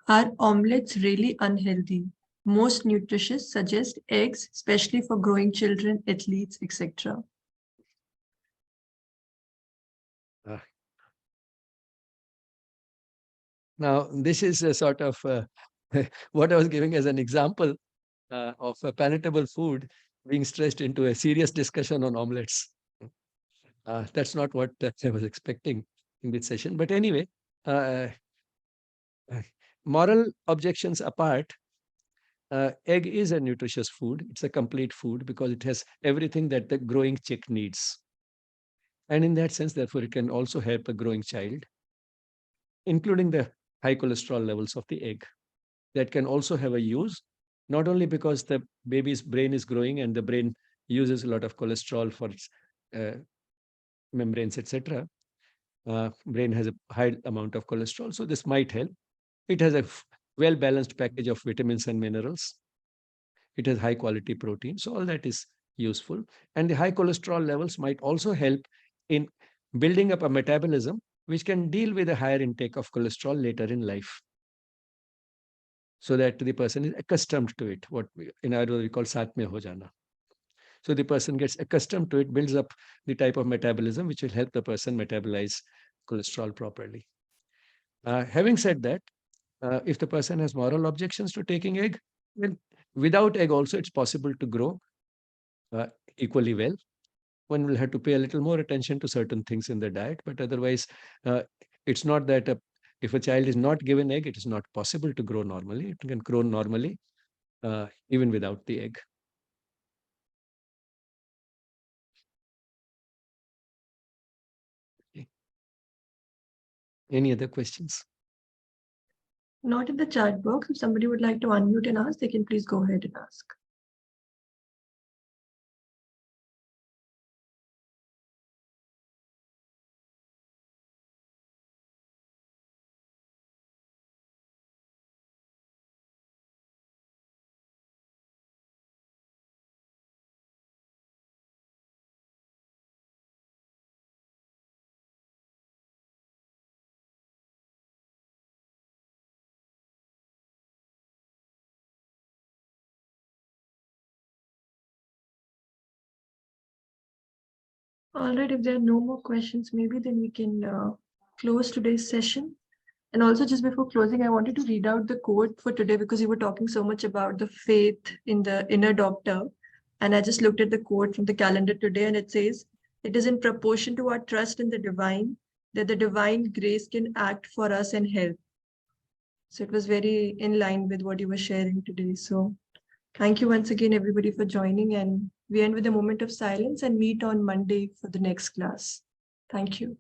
Are omelets really unhealthy? Most nutritionists suggest eggs, especially for growing children, athletes, etc. Now, this is a sort of what I was giving as an example of a palatable food being stretched into a serious discussion on omelets. That's not what I was expecting in this session. But anyway, moral objections apart, egg is a nutritious food. It's a complete food because it has everything that the growing chick needs. And in that sense, therefore, it can also help a growing child, including the high cholesterol levels of the egg. That can also have a use, not only because the baby's brain is growing and the brain uses a lot of cholesterol for its membranes, etc. Brain has a high amount of cholesterol, so this might help. It has a well-balanced package of vitamins and minerals. It has high-quality protein, so all that is useful. And the high cholesterol levels might also help in building up a metabolism which can deal with a higher intake of cholesterol later in life, so that the person is accustomed to it, what in Ayurveda we call saath mein ho jana. So the person gets accustomed to it, builds up the type of metabolism which will help the person metabolize cholesterol properly. Having said that, if the person has moral objections to taking egg, then without egg also it's possible to grow equally well. One will have to pay a little more attention to certain things in the diet, but otherwise it's not that if a child is not given egg, it is not possible to grow normally. It can grow normally even without the egg. Okay. Any other questions? Not in the chat box. If somebody would like to unmute and ask, they can please go ahead and ask. All right, if there are no more questions, maybe then we can close today's session. And also, just before closing, I wanted to read out the quote for today because you were talking so much about the faith in the inner doctor. And I just looked at the quote from the calendar today, and it says, "It is in proportion to our trust in the divine that the divine grace can act for us and help." So it was very in line with what you were sharing today. So thank you once again, everybody, for joining. And we end with a moment of silence and meet on Monday for the next class. Thank you.